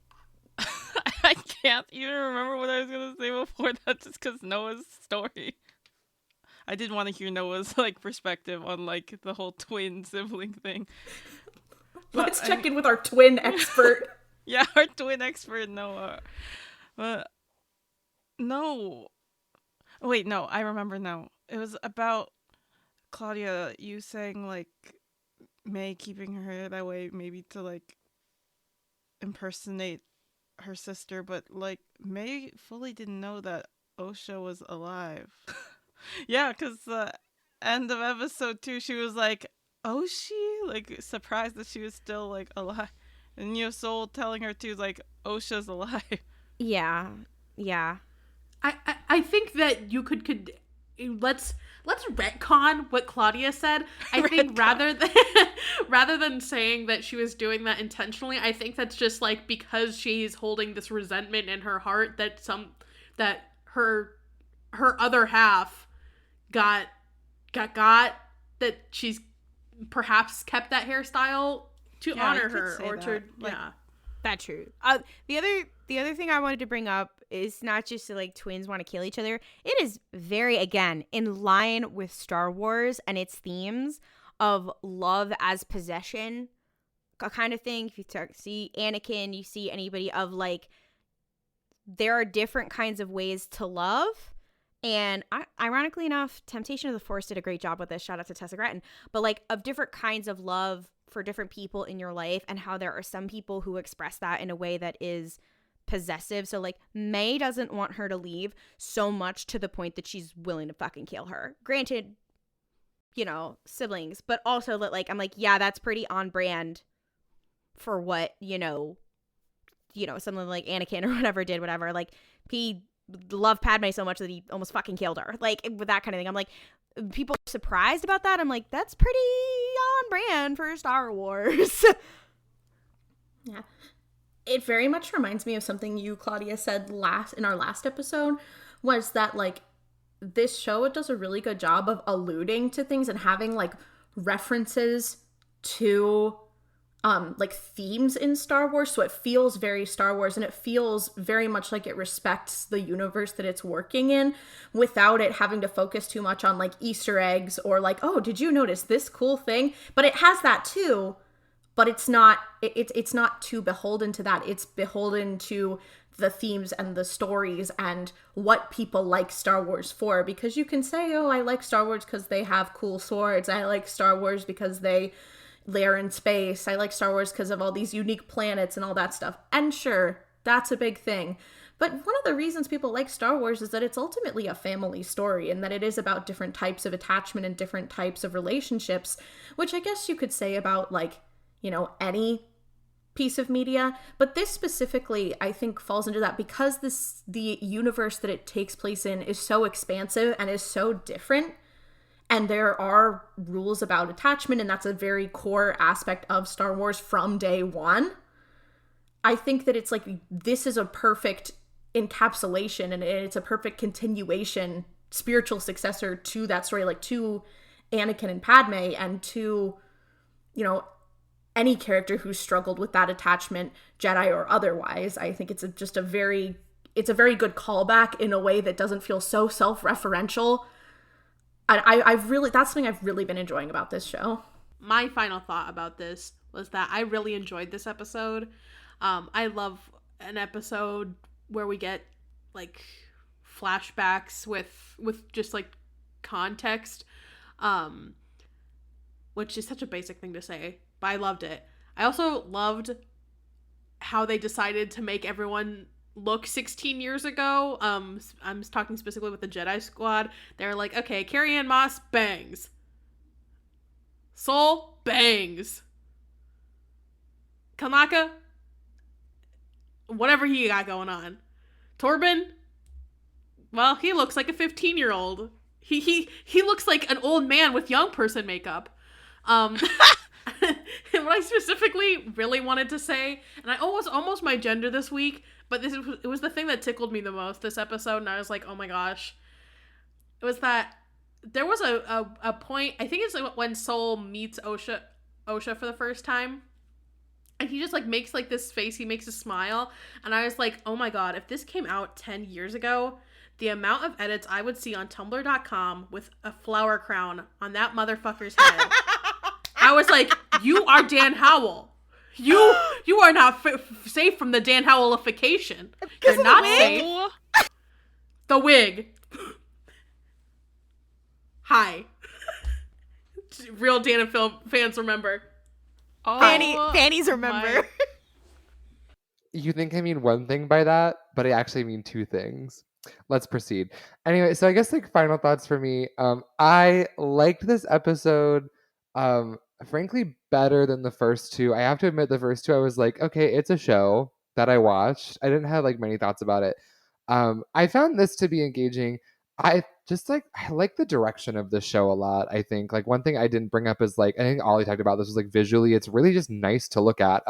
I can't even remember what I was gonna say before that, just because Noah's story. I did want to hear Noah's like perspective on like the whole twin sibling thing. Let's check in with our twin expert. Yeah, our twin expert Noah. But no, wait, no, I remember now. It was about Claudia. You saying like May keeping her hair that way, maybe to like impersonate her sister, but like May fully didn't know that Osha was alive. Yeah, because the end of episode 2, she was like, oh, she like surprised that she was still like alive, and Soul telling her too like Osha's alive. Yeah. I think that you could let's retcon what Claudia said. I think rather than saying that she was doing that intentionally, I think that's just like because she's holding this resentment in her heart that her other half got that she's perhaps kept that hairstyle to honor her or to That's true. The other thing I wanted to bring up is not just that like twins want to kill each other. It is very, again, in line with Star Wars and its themes of love as possession, a kind of thing. If you see Anakin, you see anybody of like, there are different kinds of ways to love. And ironically enough, Temptation of the Force did a great job with this. Shout out to Tessa Gratton. But like of different kinds of love for different people in your life, and how there are some people who express that in a way that is possessive. So like May doesn't want her to leave so much to the point that she's willing to fucking kill her. Granted, siblings, but also that like I'm like, yeah, that's pretty on brand for what, someone like Anakin or whatever did, whatever. Like he loved Padme so much that he almost fucking killed her. Like with that kind of thing. I'm like, people are surprised about that. I'm like, that's pretty on brand for Star Wars. Yeah. It very much reminds me of something you, Claudia, said in our last episode, was that like this show, it does a really good job of alluding to things and having like references to like themes in Star Wars. So it feels very Star Wars, and it feels very much like it respects the universe that it's working in without it having to focus too much on like Easter eggs or like, oh, did you notice this cool thing? But it has that too, but it's not too beholden to that. It's beholden to the themes and the stories and what people like Star Wars for, because you can say, oh, I like Star Wars because they have cool swords. I like Star Wars because they're in space. I like Star Wars because of all these unique planets and all that stuff. And sure, that's a big thing. But one of the reasons people like Star Wars is that it's ultimately a family story, and that it is about different types of attachment and different types of relationships, which I guess you could say about like, any piece of media. But this specifically, I think, falls into that because the universe that it takes place in is so expansive and is so different. And there are rules about attachment, and that's a very core aspect of Star Wars from day one. I think that it's like, this is a perfect encapsulation, and it's a perfect continuation, spiritual successor to that story, like to Anakin and Padme, and to, any character who struggled with that attachment, Jedi or otherwise. I think it's a very good callback in a way that doesn't feel so self-referential. That's something I've really been enjoying about this show. My final thought about this was that I really enjoyed this episode. I love an episode where we get like flashbacks with just like context, which is such a basic thing to say, but I loved it. I also loved how they decided to make everyone look 16 years ago. I'm talking specifically with the Jedi Squad. They're like, okay, Carrie-Anne Moss bangs, Soul bangs, Kanaka, whatever he got going on, Torben, well, he looks like a 15-year-old. he looks like an old man with young person makeup. And what I specifically really wanted to say, and I almost my gender this week, but it was the thing that tickled me the most this episode, and I was like, oh my gosh. It was that there was a point, I think it's like when Soul meets Osha for the first time, and he just like makes like this face, he makes a smile, and I was like, oh my god, if this came out 10 years ago, the amount of edits I would see on tumblr.com with a flower crown on that motherfucker's head. I was like, you are Dan Howell. You are not safe from the Dan Howell-ification. You're not safe. The wig. Hi. Real Dan and Phil fans remember. Oh, Fannies remember. You think I mean one thing by that, but I actually mean two things. Let's proceed. Anyway, so I guess like final thoughts for me. I liked this episode frankly better than the first two. I have to admit the first two I was like, okay, it's a show that I watched. I didn't have like many thoughts about it. I found this to be engaging. I like the direction of the show a lot. I think like one thing I didn't bring up is like, I think Ollie talked about this, was like visually it's really just nice to look at.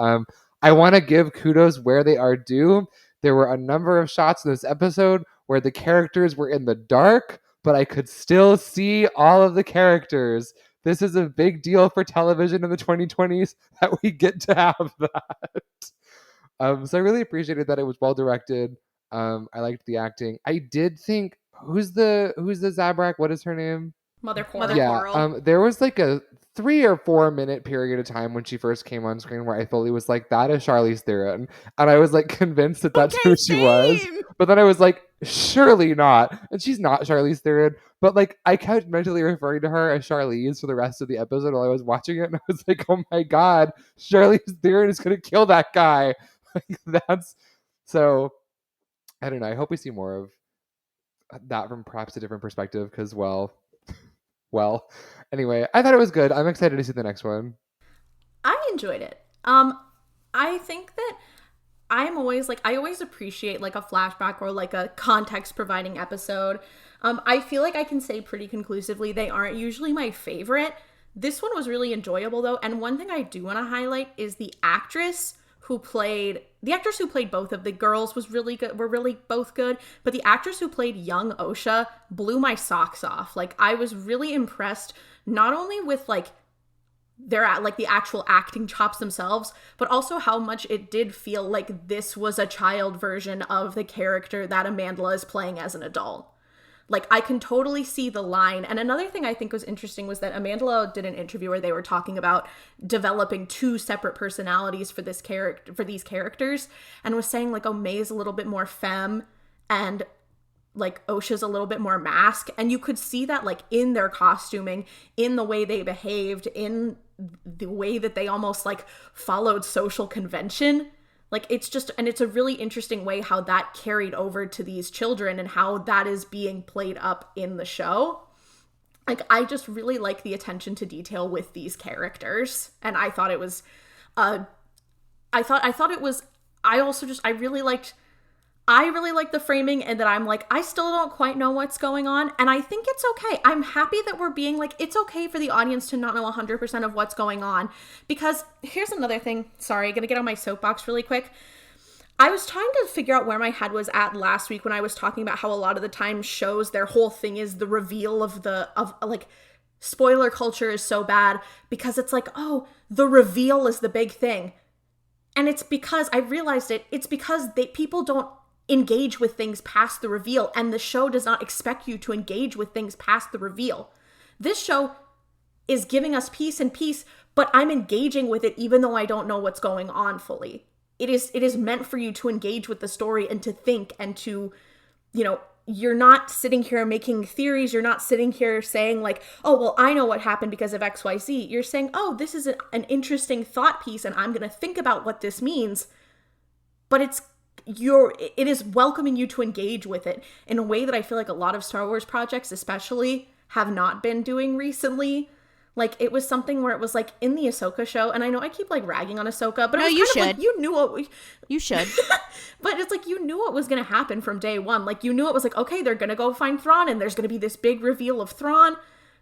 I want to give kudos where they are due. There were a number of shots in this episode where the characters were in the dark, but I could still see all of the characters. This is a big deal for television in the 2020s that we get to have that. So I really appreciated that it was well directed. I liked the acting. I did think, who's the Zabrak? What is her name? Mother Coral. Yeah. There was like a 3 or 4 minute period of time when she first came on screen where I fully was like, that is Charlize Theron, and I was like convinced that that's who she was. But then I was like, surely not, and she's not Charlize Theron. But like I kept mentally referring to her as Charlize for the rest of the episode while I was watching it, and I was like, oh my god, Charlize Theron is gonna kill that guy. That's so. I don't know. I hope we see more of that from perhaps a different perspective, because well, anyway, I thought it was good. I'm excited to see the next one. I enjoyed it. I think that I always appreciate like a flashback or like a context providing episode. I feel like I can say pretty conclusively they aren't usually my favorite. This one was really enjoyable though, and one thing I do want to highlight is the actress who played both of the girls were really both good, but the actress who played young Osha blew my socks off. Like I was really impressed not only with like the actual acting chops themselves, but also how much it did feel like this was a child version of the character that Amandla is playing as an adult. Like, I can totally see the line. And another thing I think was interesting was that Amandla did an interview where they were talking about developing 2 separate personalities for these characters, and was saying, like, oh, May's a little bit more femme, and, like, Osha's a little bit more mask. And you could see that, like, in their costuming, in the way they behaved, in the way that they almost, like, followed social convention. Like, it's a really interesting way how that carried over to these children and how that is being played up in the show. Like, I just really like the attention to detail with these characters. And I thought it was, I really liked the framing, and that I'm like, I still don't quite know what's going on, and I think it's okay. I'm happy that we're being like, it's okay for the audience to not know 100% of what's going on, because here's another thing. Sorry, gonna get on my soapbox really quick. I was trying to figure out where my head was at last week when I was talking about how a lot of the time shows, their whole thing is the reveal of like, spoiler culture is so bad because it's like, oh, the reveal is the big thing. And it's because, I realized it's because people don't engage with things past the reveal, and the show does not expect you to engage with things past the reveal. This show is giving us peace, but I'm engaging with it even though I don't know what's going on fully. It is meant for you to engage with the story and to think and to, you're not sitting here making theories. You're not sitting here saying like, oh, well, I know what happened because of XYZ. You're saying, oh, this is an interesting thought piece and I'm going to think about what this means. But it is welcoming you to engage with it in a way that I feel like a lot of Star Wars projects especially have not been doing recently. Like, it was something where it was, like, in the Ahsoka show, and I know I keep, like, ragging on Ahsoka, but No, it was you kind of should. like, you knew what You should. but it's like, you knew what was going to happen from day one. Like, you knew it was like, okay, they're going to go find Thrawn, and there's going to be this big reveal of Thrawn,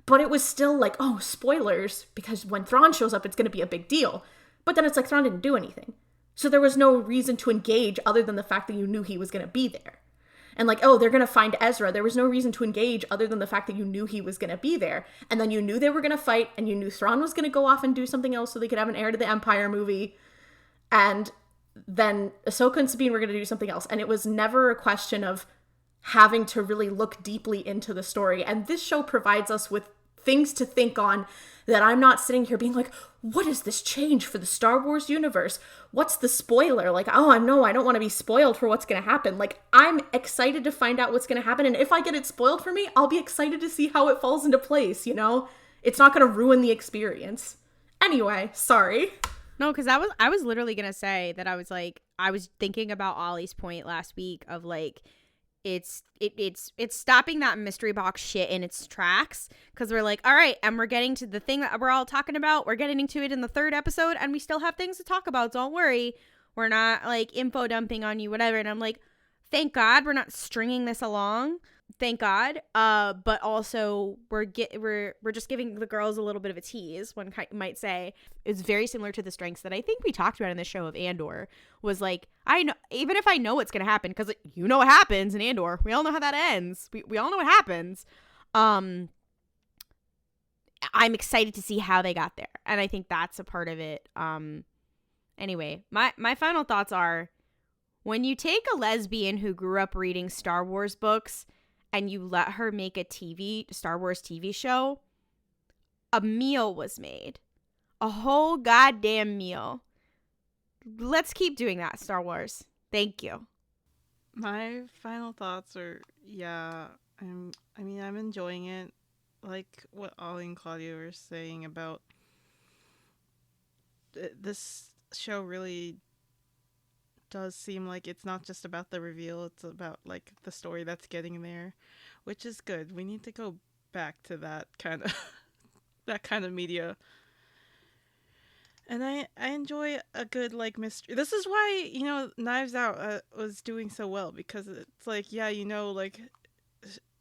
but it was still like, oh, spoilers, because when Thrawn shows up, it's going to be a big deal. But then it's like, Thrawn didn't do anything. So there was no reason to engage other than the fact that you knew he was going to be there. And like, oh, they're going to find Ezra. There was no reason to engage other than the fact that you knew he was going to be there. And then you knew they were going to fight, and you knew Thrawn was going to go off and do something else so they could have an Heir to the Empire movie. And then Ahsoka and Sabine were going to do something else. And it was never a question of having to really look deeply into the story. And this show provides us with things to think on that I'm not sitting here being like, what is this change for the Star Wars universe? What's the spoiler? Like, oh, no, I don't want to be spoiled for what's going to happen. Like, I'm excited to find out what's going to happen. And if I get it spoiled for me, I'll be excited to see how it falls into place, you know? It's not going to ruin the experience. Anyway, sorry. No, because I was literally going to say that I was thinking about Ollie's point last week of like, it's stopping that mystery box shit in its tracks, because we're like, all right, and we're getting to the thing that we're all talking about. We're getting to it in the 3rd episode, and we still have things to talk about. Don't worry. We're not like info dumping on you, whatever. And I'm like, thank God we're not stringing this along. Thank God. But also we're just giving the girls a little bit of a tease, one might say. It's very similar to the strengths that I think we talked about in the show of Andor. Was like, I know, even if I know what's gonna happen, because you know what happens in Andor. We all know how that ends. We all know what happens. I'm excited to see how they got there, and I think that's a part of it. Anyway, my final thoughts are, when you take a lesbian who grew up reading Star Wars books and you let her make a Star Wars TV show, a meal was made. A whole goddamn meal. Let's keep doing that, Star Wars. Thank you. My final thoughts are, yeah, I'm enjoying it. Like what Ollie and Claudia were saying about this show really does seem like it's not just about the reveal, it's about like the story that's getting there, which is good. We need to go back to that kind of media. And I enjoy a good like mystery. This is why, you know, Knives Out was doing so well, because it's like, yeah, you know, like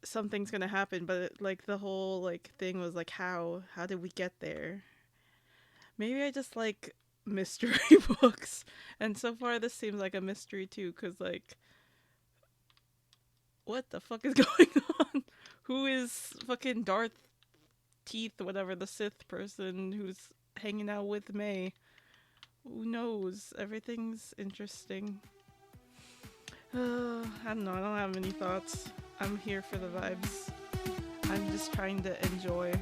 something's gonna happen, but like the whole like thing was like, how did we get there? Maybe I just like mystery books, and so far this seems like a mystery too, because like, what the fuck is going on? Who is fucking Darth Teeth, whatever, the Sith person who's hanging out with May? Who knows? Everything's interesting. I don't know, I don't have any thoughts. I'm here for the vibes. I'm just trying to enjoy.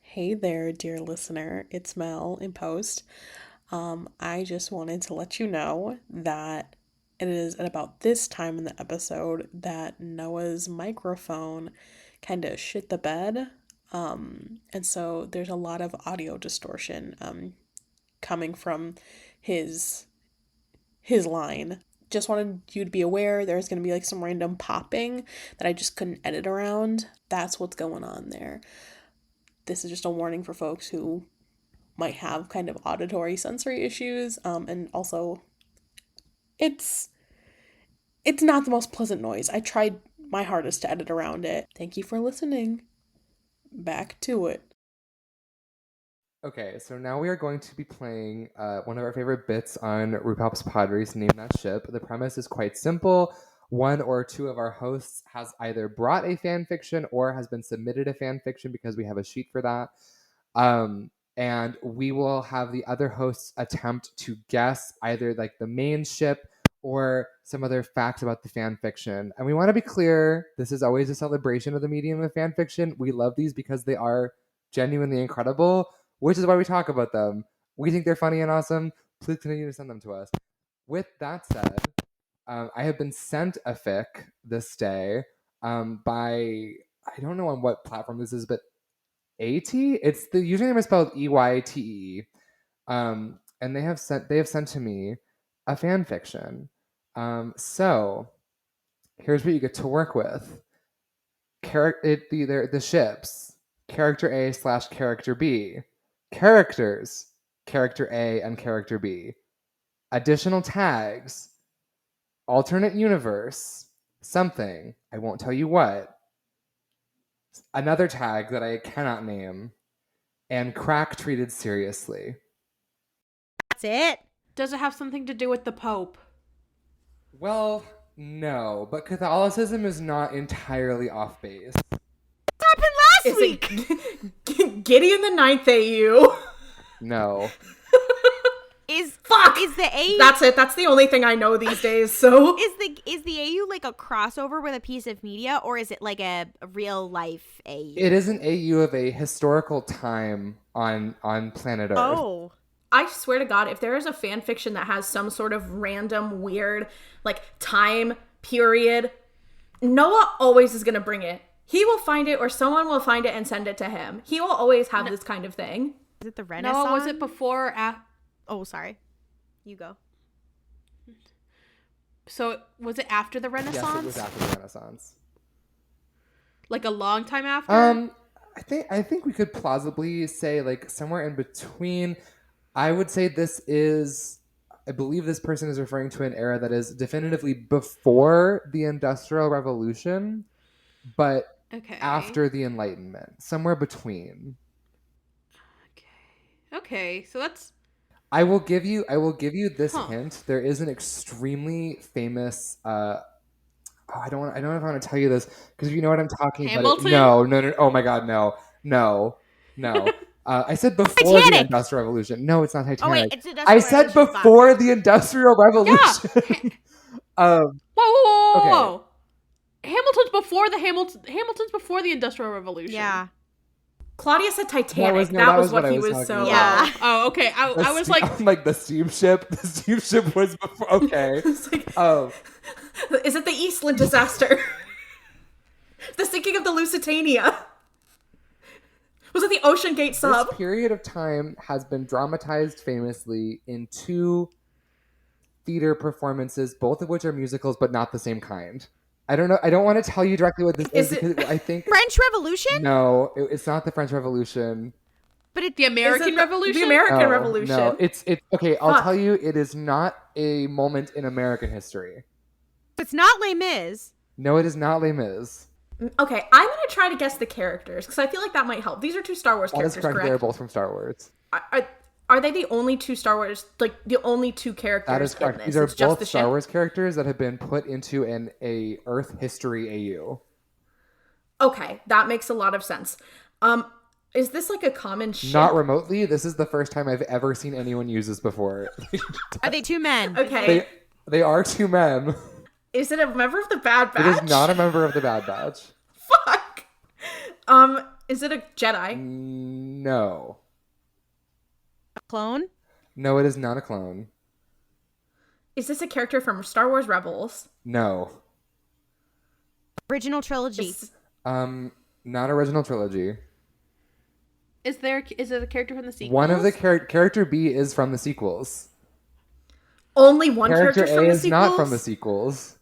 Hey there, dear listener. It's Mel in post. I just wanted to let you know that it is at about this time in the episode that Noah's microphone kind of shit the bed. And so there's a lot of audio distortion coming from his line. Just wanted you to be aware there's going to be like some random popping that I just couldn't edit around. That's what's going on there. This is just a warning for folks who might have kind of auditory sensory issues. And also it's not the most pleasant noise. I tried my hardest to edit around it. Thank you for listening. Back to it. Okay, so now we are going to be playing one of our favorite bits on RuPalps Pod Race, Name That Ship. The premise is quite simple. One or two of our hosts has either brought a fan fiction or has been submitted a fan fiction, because we have a sheet for that. And we will have the other hosts attempt to guess either like the main ship or some other facts about the fan fiction. And we want to be clear, this is always a celebration of the medium of fan fiction. We love these because they are genuinely incredible, which is why we talk about them. We think they're funny and awesome. Please continue to send them to us. With that said, I have been sent a fic this day by, I don't know on what platform this is, but AT? It's the username is spelled EYTE. And they have sent to me a fan fiction. So Here's what you get to work with. The ships. Character A / character B. Characters. Character A and character B. Additional tags. Alternate universe. Something. I won't tell you what. Another tag that I cannot name. And crack treated seriously. That's it. Does it have something to do with the Pope? Well, no, but Catholicism is not entirely off base. What happened last Is week? it Gideon the Ninth AU? No. Is the AU That's it. That's the only thing I know these days. So is the AU like a crossover with a piece of media, or is it like a real life AU? It is an AU of a historical time on planet Earth. Oh. I swear to God, if there is a fan fiction that has some sort of random, weird, like, time period, Noah always is going to bring it. He will find it, or someone will find it and send it to him. He will always have this kind of thing. Is it the Renaissance? No, was it before or after? Oh, sorry. You go. So was it after the Renaissance? Yes, it was after the Renaissance. Like a long time after? I think we could plausibly say like somewhere in between. I would say I believe this person is referring to an era that is definitively before the Industrial Revolution, but after the Enlightenment, somewhere between. Okay, so that's. I will give you this hint. There is an extremely famous. I don't know if I want to tell you this because you know what I'm talking about. No. Oh my God, no. I said before Titanic. the Industrial Revolution. No, it's not Titanic. Oh wait, it's Industrial I said Revolution. before the Industrial Revolution. Whoa. Hamilton's before the Industrial Revolution. Yeah. Claudia said Titanic. That was what he was so... Yeah. Oh, okay. I was like... I'm like, the steamship? The steamship was before... Okay. Is it the Eastland disaster? The sinking of the Lusitania? Was it the Ocean Gate sub? This period of time has been dramatized famously in 2 theater performances, both of which are musicals, but not the same kind. I don't know. I don't want to tell you directly what this is because I think... French Revolution? No, it's not the French Revolution. But it's the American Revolution? The American Revolution. No, it's okay, I'll tell you, it is not a moment in American history. It's not Les Mis. No, it is not Les Mis. Okay, I'm going to try to guess the characters because I feel like that might help. These are 2 Star Wars characters, correct? They're both from Star Wars. Are they the only 2 Star Wars, like the only 2 characters? That is correct. These are both Star Wars characters that have been put into a Earth history AU. Okay, that makes a lot of sense. Is this like a common ship? Not remotely. This is the first time I've ever seen anyone use this before. Are they 2 men? Okay. They are 2 men. Is it a member of the Bad Batch? It is not a member of the Bad Batch. Fuck. Is it a Jedi? No. A clone? No, it is not a clone. Is this a character from Star Wars Rebels? No. Original trilogy. Not original trilogy. Is it a character from the sequels? One of the character B is from the sequels. Only one character character's from A the is sequels? not from the sequels.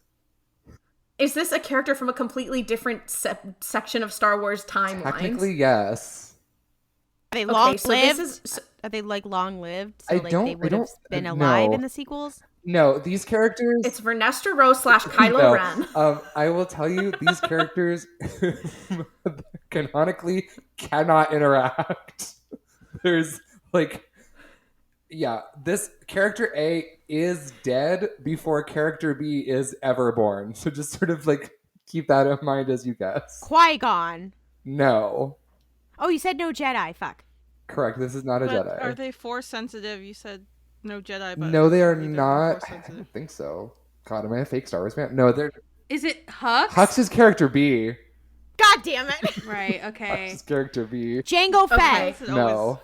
Is this a character from a completely different section of Star Wars timelines? Technically, yes. Are they long-lived? So Are they like long-lived? So I like don't- they I would don't- have been alive no. in the sequels? No, these characters... it's Vernestra Rose / Kylo No. Ren. I will tell you, these characters canonically cannot interact. There's this character A is dead before character B is ever born. So just sort of keep that in mind as you guess. Qui-Gon. No. Oh, you said no Jedi. Fuck. Correct. This is not a But Jedi. are they Force sensitive? You said no Jedi, but No, they are they're not. Force I sensitive. don't think so. God, am I a fake Star Wars fan? No, they're Is it Hux? Hux is character B. God damn it. Right, Hux okay. is character B. Jango Fett. Okay. This is No. always-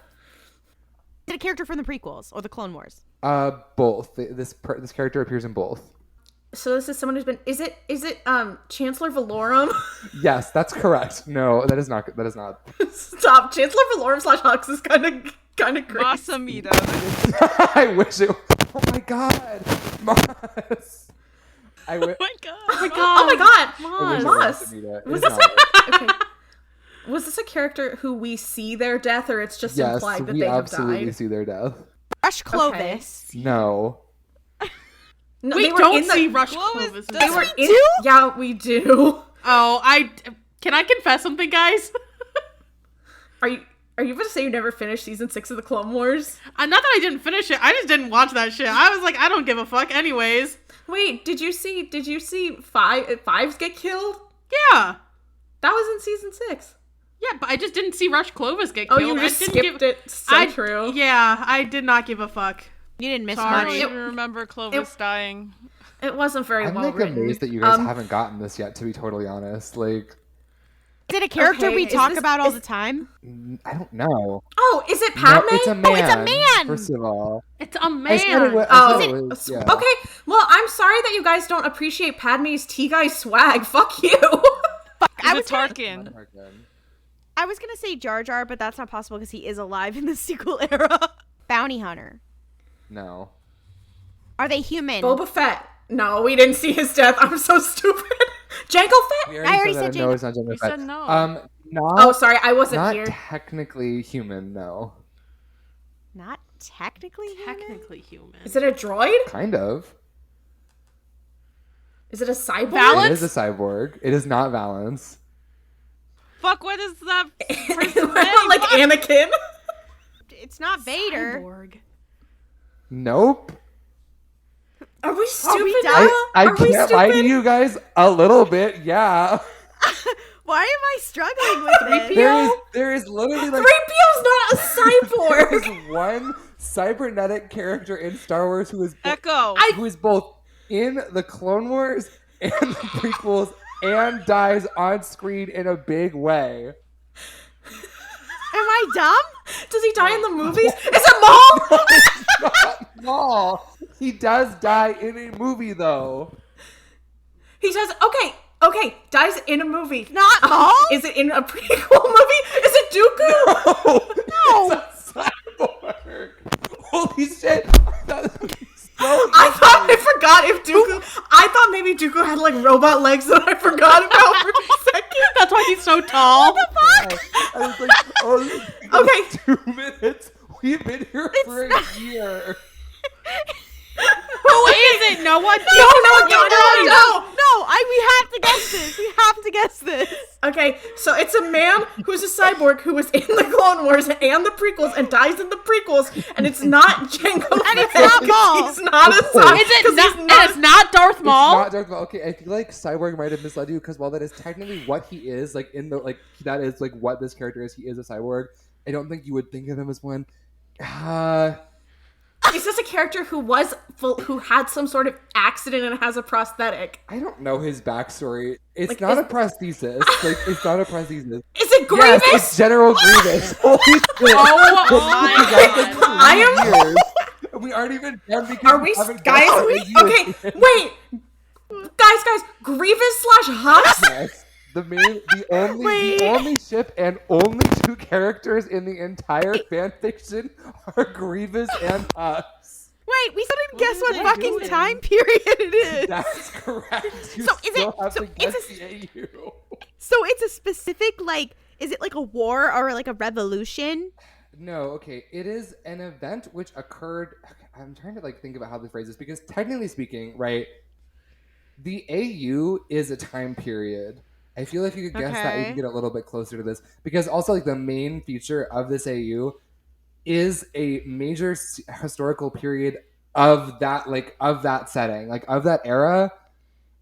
Is it a character from the prequels or the Clone Wars? Both. This character appears in both. So this is someone who's been... Is it Chancellor Valorum? Yes, that's correct. No, that is not. That is not. Stop. Chancellor Valorum / Hux is kind of crazy. Masamita. I wish it. Oh my God, Moss. I would. Oh my god. Oh my god! I wish it Moss. was Anita. It Was is this not. okay? Was this a character who we see their death, or it's just Yes, implied that we they have absolutely died? see their death. Rush Clovis. No. No, We they were don't in the- see Rush Clovis Clovis. does- They were in. do? Yeah, we do. Oh, can I confess something, guys? Are you about to say you never finished season 6 of the Clone Wars? Not that I didn't finish it. I just didn't watch that shit. I was like, I don't give a fuck anyways. Wait, did you see Fives get killed? Yeah. That was in season 6. Yeah, but I just didn't see Rush Clovis get Oh, killed. you just I didn't skipped it. So true. Yeah, I did not give a fuck. You didn't miss I Sorry. don't much. even remember Clovis dying. It wasn't very I'm well like written. amazed that you guys haven't gotten this yet. To be totally honest, like Is it a character Okay, we is talk this- about all is- the time? I don't know. Oh, is it No, Padme? it's a man. Oh, it's a man! First of all, It's a I said it man. was, Oh, I said it was, yeah. okay. Well, I'm sorry that you guys don't appreciate Padme's T-guy swag. Fuck you. I He's was a Tarkin. I was gonna say Jar Jar, but that's not possible because he is alive in the sequel era. Bounty Hunter. No. Are they human? Boba Fett. No, we didn't see his death. I'm so stupid. Jango Fett. We I already that said no, it's not Jango We Fett. said no. Not, Oh, sorry, I wasn't not here. technically human, no. Not technically human? Technically human. Is it a droid? Kind of. Is it a cyborg? Valance? It is a cyborg. It is not Valance. Fuck, what is that person's like name? Anakin. It's not Vader. Cyborg. Nope. Are we stupid? we now? dumb? I Are we can't lie to stupid? you guys a little bit, yeah. Why am I struggling with this? There is literally like 3PO's not a cyborg. there is one cybernetic character in Star Wars who is Echo. who is both in the Clone Wars and the prequels and dies on screen in a big way. Am I dumb? Does he die in the movies? Is it Maul? It's not Maul. He does die in a movie though. He says, okay, dies in a movie. Not Maul? Is it in a prequel movie? Is it Dooku? No. It's a cyborg. Holy shit. I thought I forgot if Dooku. I thought maybe Dooku had like robot legs that I forgot about for a second. That's why he's so tall. I was like, oh, this is Okay. 2 minutes. We've been here for a year. Who is it? No one. No. We have to guess this. We have to guess this. Okay, so it's a man who's a cyborg who was in the Clone Wars and the prequels and dies in the prequels, and it's not Jango And it's Fett. not Maul. He's not a cyborg. Is it not? And it's not Darth Maul. It's not Darth Maul. Okay, I feel like Cyborg might have misled you because while that is technically what he is, like in the that is like what this character is. He is a cyborg. I don't think you would think of him as one. Is this a character who who had some sort of accident and has a prosthetic? I don't know his backstory. It's Like, not is- a prosthesis. Like it's not a prosthesis. Is it Grievous? Yes, it's General Grievous. Holy shit! Oh This my has been God. I am- years. We aren't even done because Are we haven't guys? guessed the years. Okay, wait, guys, Grievous / Hux. Yes. The only ship and only 2 characters in the entire fanfiction are Grievous and Hux. Wait, we still didn't What guess are what they fucking doing? time period it is. That's correct. You So is still it- have so to it's guess a- the AU. So it's a specific, like, is it like a war or like a revolution? No, okay. It is an event which occurred. I'm trying to think about how to phrase this because technically speaking, right, the AU is a time period. I feel like you could guess that you Okay. could get a little bit closer to this because also the main feature of this AU is a major historical period of that setting, of that era.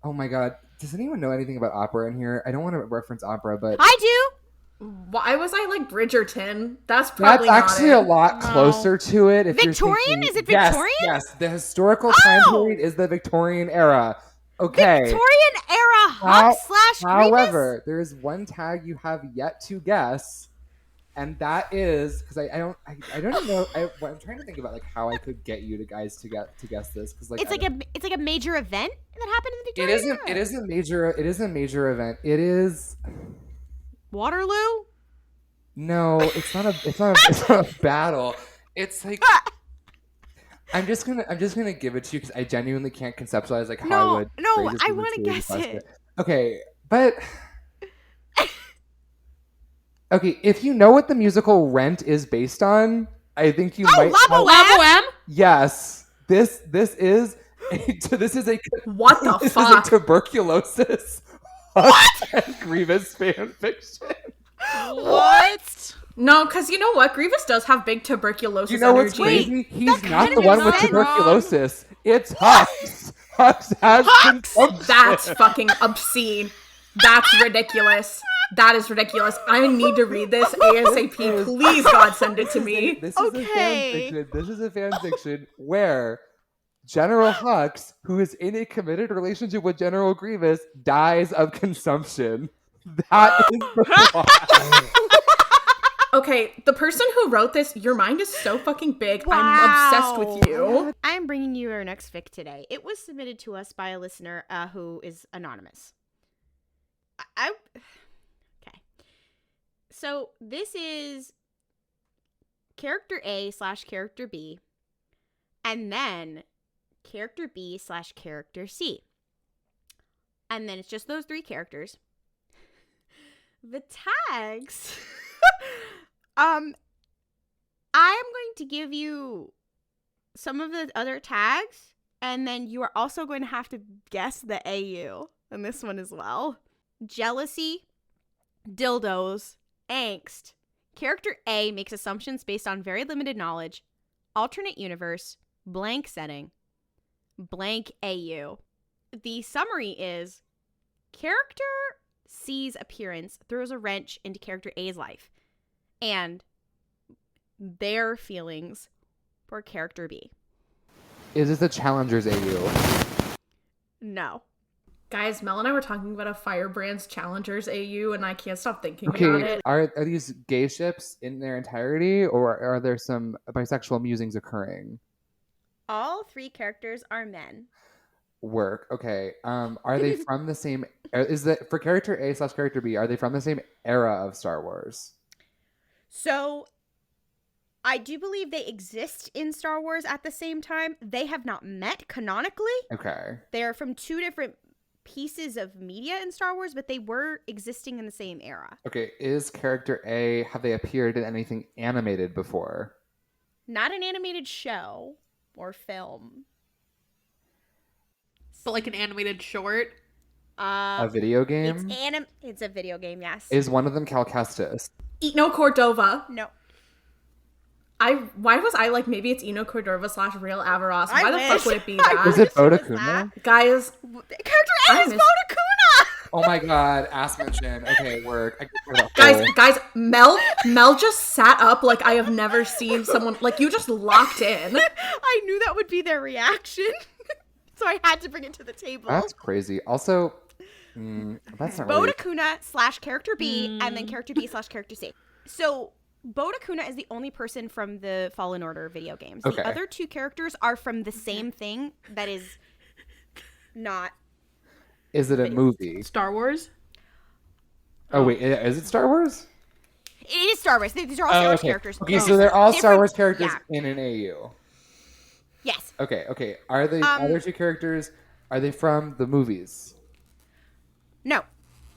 Oh my god. Does anyone know anything about opera in here? I don't want to reference opera, but I do. Why was I like Bridgerton? That's probably that's actually not a lot closer to it. If you're Victorian? thinking- Is it Yes, Victorian? Yes, the historical time Oh! period is the Victorian era. Okay. Victorian era Hux / Grievous? However, there is one tag you have yet to guess, and that is because I don't know. I'm trying to think about how I could get you guys to guess this because It's like a major event that happened in the it Victorian isn't. era. It is a major. It is a major event. It is. Waterloo? No, it's not a. It's not a battle. It's like. I'm just gonna give it to you because I genuinely can't conceptualize like how No, I would. no, phrase this I with a wanna serious guess question. it. Okay, but okay, if you know what the musical Rent is based on, I think you might. Labo Labo M? Yes, this is this is a What the this fuck? is a tuberculosis and Grievous fan fiction. What? No, because you know what? Grievous does have big tuberculosis You know what's energy. crazy? He's that not kind the of one makes with sense. tuberculosis. It's Hux. Hux has consumption. That's fucking obscene. That's ridiculous. That is ridiculous. I need to read this ASAP. Please, God, send it to me. This is a fan fiction. This is a fan fiction where General Hux, who is in a committed relationship with General Grievous, dies of consumption. That is the plot. Okay, the person who wrote this, your mind is so fucking big. Wow. I'm obsessed with you. I am bringing you our next fic today. It was submitted to us by a listener who is anonymous. Okay. So this is character A/character B, and then character B/character C. And then it's just those three characters. The tags. I am going to give you some of the other tags, and then you are also going to have to guess the AU in this one as well. Jealousy, dildos, angst. Character A makes assumptions based on very limited knowledge, alternate universe, blank setting, blank AU. The summary is character C's appearance throws a wrench into character A's life and their feelings for character B. Is this the Challengers AU? No. Guys, Mel and I were talking about a Firebrand's Challengers AU, and I can't stop thinking about Okay, it. are these gay ships in their entirety, or are there some bisexual musings occurring? All three characters are men. Work. Okay. Are they from the same? Is that for character A/character B? Are they from the same era of Star Wars? So, I do believe they exist in Star Wars at the same time. They have not met canonically. Okay. They're from two different pieces of media in Star Wars, but they were existing in the same era. Okay. Is character A? Have they appeared in anything animated before? Not an animated show or film. But like an animated short. A video game? It's a video game, yes. Is one of them Cal Kestis? Eno Cordova. No. Why was I like, maybe it's Eno Cordova / Real Avaros? Why the fuck would it be I that? Is it wish it was Bodakuna? Guys, Character A I is miss- Bodakuna! Oh my god, ass mention. Okay, work. I can hear that guys, Mel just sat up like I have never seen someone, like you just locked in. I knew that would be their reaction. So I had to bring it to the table. That's crazy. Also, that's not really... Bodakuna / character B, and then character B / character C. So Bodakuna is the only person from the Fallen Order video games. Okay. The other two characters are from the same thing that is not. Is it a movie? Star Wars? Oh wait, is it Star Wars? It is Star Wars. These are all Star Wars characters. Okay, so they're all Star Different- Wars characters yeah. in an AU. Yes. Okay. Are the other two characters, are they from the movies? No.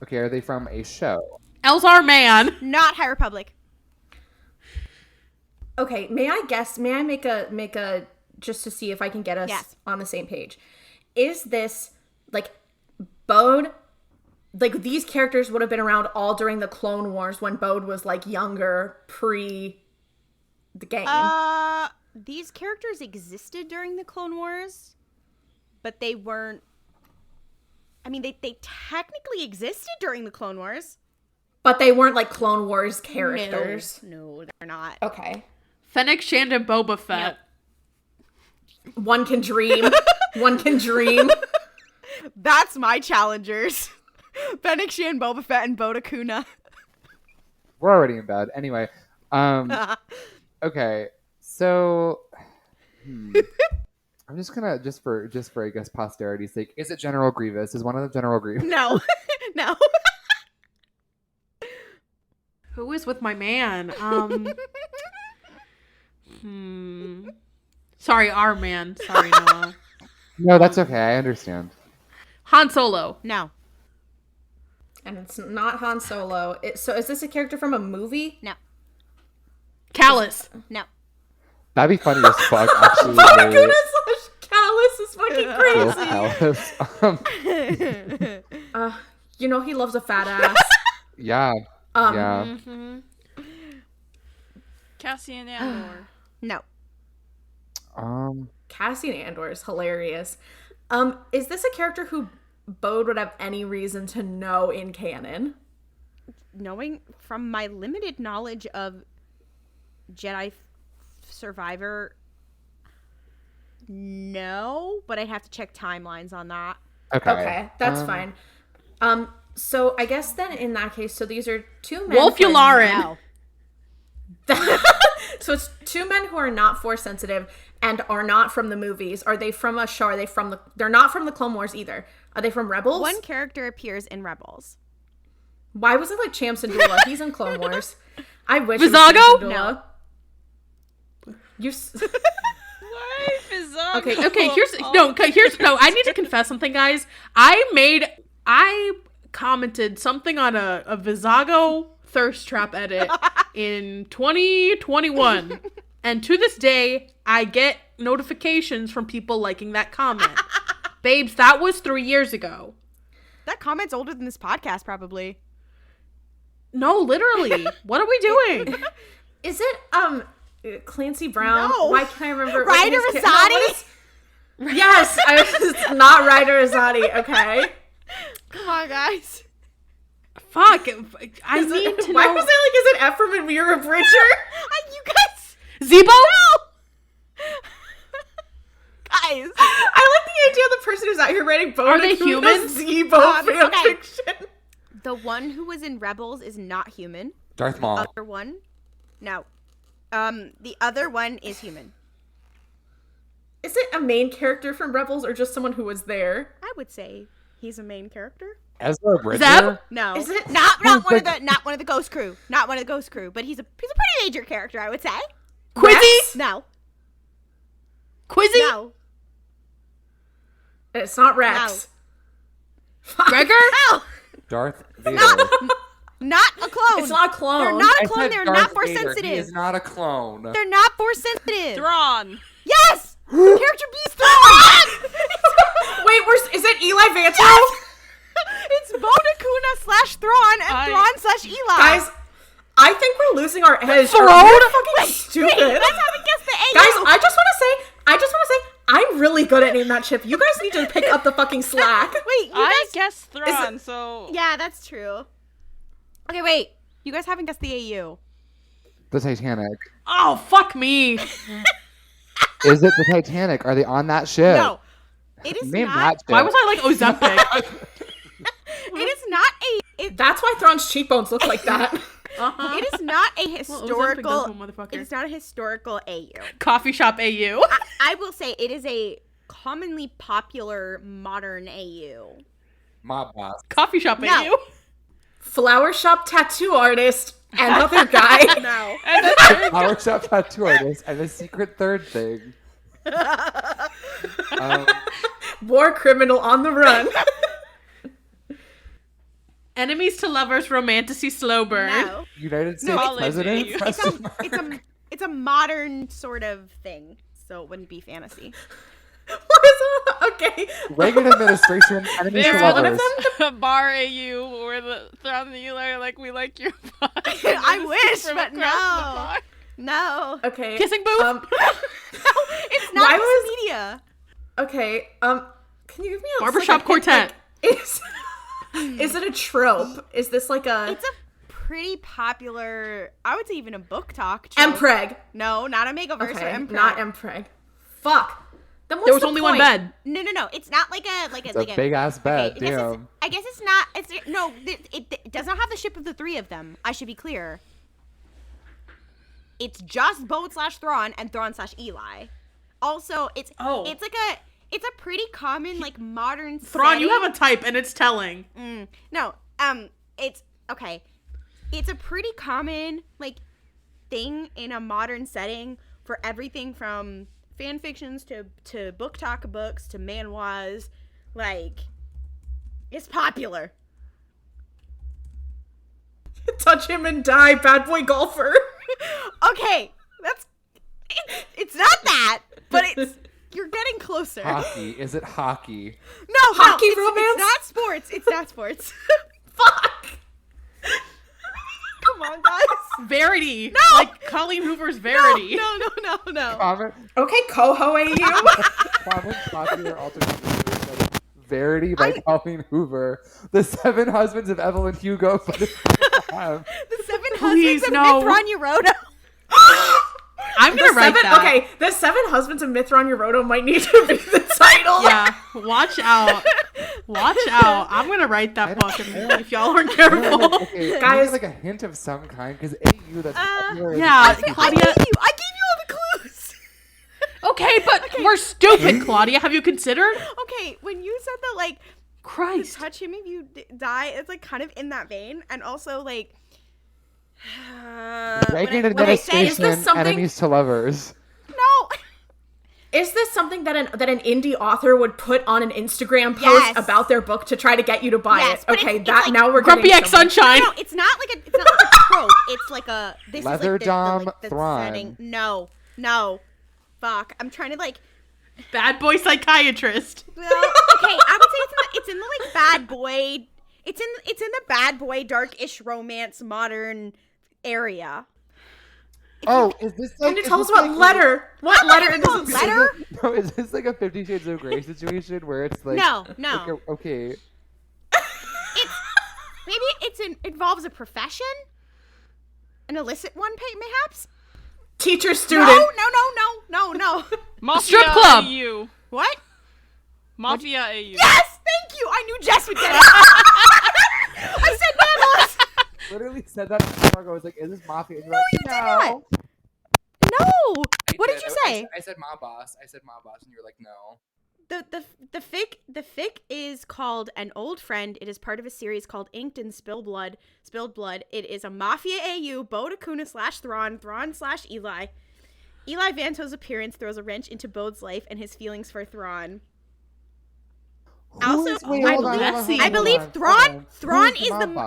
Okay, are they from a show? Elzar Man. Not High Republic. Okay, may I make a just to see if I can get us Yes. on the same page. Is this like Bode? Like these characters would have been around all during the Clone Wars when Bode was like younger, pre the game. These characters existed during the Clone Wars, but they weren't. I mean, they technically existed during the Clone Wars. But they weren't like Clone Wars characters. No, they're not. Okay. Fennec Shand and Boba Fett. One can dream. One can dream. That's my challengers. Fennec Shand, Boba Fett, and Bodakuna. We're already in bed. Anyway, okay. So, I'm just gonna just for I guess posterity's sake, is it General Grievous? Is one of them General Grievous? No. No. Who is with my man? Sorry, our man. Sorry, Noah. No, that's okay. I understand. Han Solo. No. And it's not Han Solo. So is this a character from a movie? No. Callus. No. That'd be funny as fuck, actually. Barracuda / Callus is fucking Will crazy. Callus. You know he loves a fat ass. Yeah. Yeah. Cassian Andor. No. Cassian Andor is hilarious. Is this a character who Bode would have any reason to know in canon? Knowing from my limited knowledge of Jedi Survivor, no, but I'd have to check timelines on that. Okay, that's fine. So I guess then in that case, so these are two men. Wolf Yularen. No. So it's two men who are not Force sensitive and are not from the movies. Are they from a show? Are they from the? They're not from the Clone Wars either. Are they from Rebels? One character appears in Rebels. Why was it like Cham Syndulla? He's in Clone Wars. I wish. Vizago? It was Cham Syndulla. No. You. Why Vizago? Okay. Here's I need to confess something, guys. I commented something on a Vizago thirst trap edit in 2021, and to this day, I get notifications from people liking that comment. Babes, that was 3 years ago. That comment's older than this podcast, probably. No, literally. What are we doing? Is it Clancy Brown? No. Why can't I remember? Ryder his Azadi? Yes, it's not Ryder Azadi. Okay. Come on, guys. Fuck. I need to Why know. was I like, is it Ephraim and Mira Bridger? You guys. Zebo? Guys. I like the idea of the person who's out here writing Bone. Are they who human? does Zebo fan okay. fiction. The one who was in Rebels is not human. Darth Maul. The other one? No. The other one is human. Is it a main character from Rebels or just someone who was there? I would say he's a main character. Ezra Bridger? Zeb? No. Is it- not one of the Ghost Crew. Not one of the Ghost Crew, but he's a pretty major character, I would say. Quizzy? Rex? No. Quizzy? No. It's not Rex. Gregor? No. Darth Vader. Not a clone. It's not a clone. They're not a I clone. said They're Darth not force Vader. sensitive. He is not a clone. They're not force sensitive. Thrawn. Yes. Character B is Thrawn. Wait, is it Eli Vantro? Yes! It's Bonakuna / Thrawn and Thrawn / Eli. Guys, I think we're losing our edge. Throne? We're fucking stupid. Wait, let's have a guess the AU. Guys, I just want to say, I'm really good at naming that chip. You guys need to pick up the fucking slack. Wait, you I guys... guessed Thrawn, so Yeah, that's true. Okay, wait. You guys haven't guessed the AU. The Titanic. Oh, fuck me. Is it the Titanic? Are they on that ship? No. It is Name not... that ship. Why was I like Ozempic? It is not a... That's why Thrawn's cheekbones look like that. It is not a Ozempic does historical... one, motherfucker. It is not a historical AU. Coffee shop AU. I will say it is a commonly popular modern AU. Mob boss. Coffee shop No. AU. Flower shop tattoo artist and other guy. No. Power shop tattoo artist and a secret third thing. War criminal on the run. Enemies to lovers romantasy slow burn. No. United States it's- president? it's- Question mark. It's a modern sort of thing, so it wouldn't be fantasy. Okay. Reagan administration, enemies to There's one of lovers. them bar AU where the Thrawn and Eli are like, we like your vibe. I wish, From but across the no. bar. No. Okay. Kissing booth? No, it's not Why this was- media. Okay. Can you give me a Barbershop second? quartet. Is it a trope? Is this like a It's a pretty popular, I would say even a book talk. trope. Mpreg? No, not a makeoverse Okay, or Mpreg. not Mpreg. Fuck. Then what's There was the only one point? bed. No. It's not like a It's a big ass bed. Okay, Damn. I guess it's not. It does not have the ship of the three of them. I should be clear. It's just Bode / Thrawn and Thrawn / Eli. Also, it's a pretty common like modern. Thrawn, you setting. have a type and it's telling. No, it's okay. It's a pretty common like thing in a modern setting for everything from fan fictions to book talk books to manhwas, like, it's popular. Touch him and die, bad boy golfer. Okay, it's not that, but you're getting closer. Hockey. Is it hockey? No, Hockey it's romance? not sports. It's not sports. Fuck. Come on, guys. Verity. No! Like Colleen Hoover's Verity. No. Comment, Okay, Coho AU. comment popular alternate Verity by Colleen Hoover. The Seven Husbands of Evelyn Hugo. The Seven Please, Husbands of no. Mitth'raw'nuruodo. I'm gonna write that. Okay, the Seven Husbands of Mitth'raw'nuruodo might need to be the title. Yeah, watch out. Watch out. I'm gonna write that book if y'all aren't careful. Okay, Guys. like a hint of some kind, because AU that's popular. Yeah, I Claudia. gave you all the clues. Okay, but we're stupid, Claudia. Have you considered? Okay, when you said that, like, Christ. touch him if you die, it's like kind of in that vein, and also like. Breaking when I say, is this something- enemies to lovers. no. Is this something that an indie author would put on an Instagram post Yes. about their book to try to get you to buy Yes, it? but Okay, it's that like now we're Grumpy getting X somewhere. Sunshine. No, it's not like a trope. It's like a this Leather is like Dom the Thrawn. setting. No. Fuck. I'm trying to like. Bad boy psychiatrist. Well, okay, I would say it's in the like bad boy. It's in the bad boy dark-ish romance modern area. Oh, is this like? Can you is tell us this what like- letter? What letter It's is called this? letter? No, is this like a 50 Shades of Grey situation where it's like? No. like okay. Maybe involves a profession, an illicit one, mayhaps. Teacher student. No. Mafia strip club. AU. What? Mafia AU. Yes, thank you. I knew Jess would get it. I said Mandalus. Literally said that before ago. I was like, is this mafia? And you're like, you did not. No. What did you say? I said mob boss. I said mob boss, and you were like, no. The fic is called An Old Friend. It is part of a series called Inked and Spilled Blood. It is a Mafia AU, Bo Dakuna / Thrawn / Eli. Eli Vanto's appearance throws a wrench into Bode's life and his feelings for Thrawn. Also, I believe Thrawn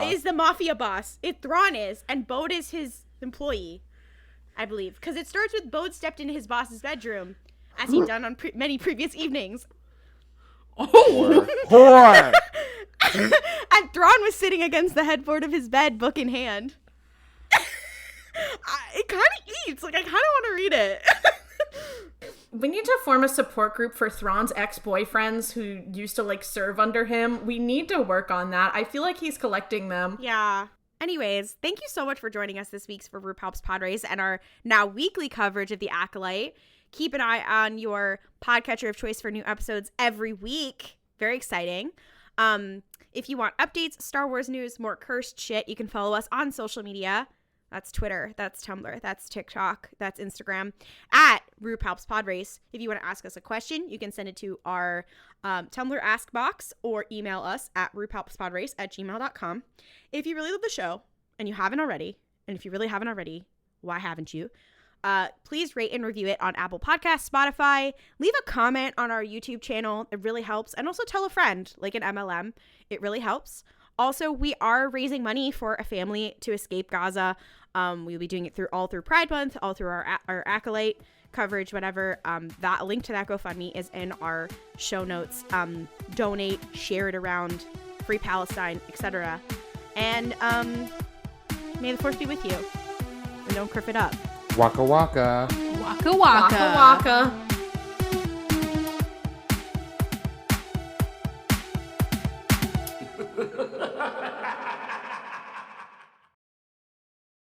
is the mafia boss. Thrawn is, and Bode is his employee. I believe, because it starts with Bode stepped into his boss's bedroom, as he'd done on many previous evenings. Whore. And Thrawn was sitting against the headboard of his bed, book in hand. It kind of eats. Like, I kind of want to read it. We need to form a support group for Thrawn's ex-boyfriends who used to like serve under him. We need to work on that. I feel like he's collecting them. Yeah. Anyways, thank you so much for joining us this week for RuPalps Pod Race and our now weekly coverage of The Acolyte. Keep an eye on your podcatcher of choice for new episodes every week. Very exciting. If you want updates, Star Wars news, more cursed shit, you can follow us on social media. That's Twitter, that's Tumblr, that's TikTok, that's Instagram, at RuPalps Pod Race. If you want to ask us a question, you can send it to our Tumblr Ask Box or email us at RuPalpsPodRace@gmail.com. If you really love the show, and you haven't already, and if you really haven't already, why haven't you? Please rate and review it on Apple Podcasts, Spotify. Leave a comment on our YouTube channel. It really helps. And also tell a friend, like an MLM. It really helps. Also, we are raising money for a family to escape Gaza. We'll be doing it through Pride Month, all through our Acolyte coverage, whatever. That link to that GoFundMe is in our show notes. Donate, share it around, free Palestine, etc. And may the force be with you. And don't kriff it up. Waka waka. Waka waka. Waka waka.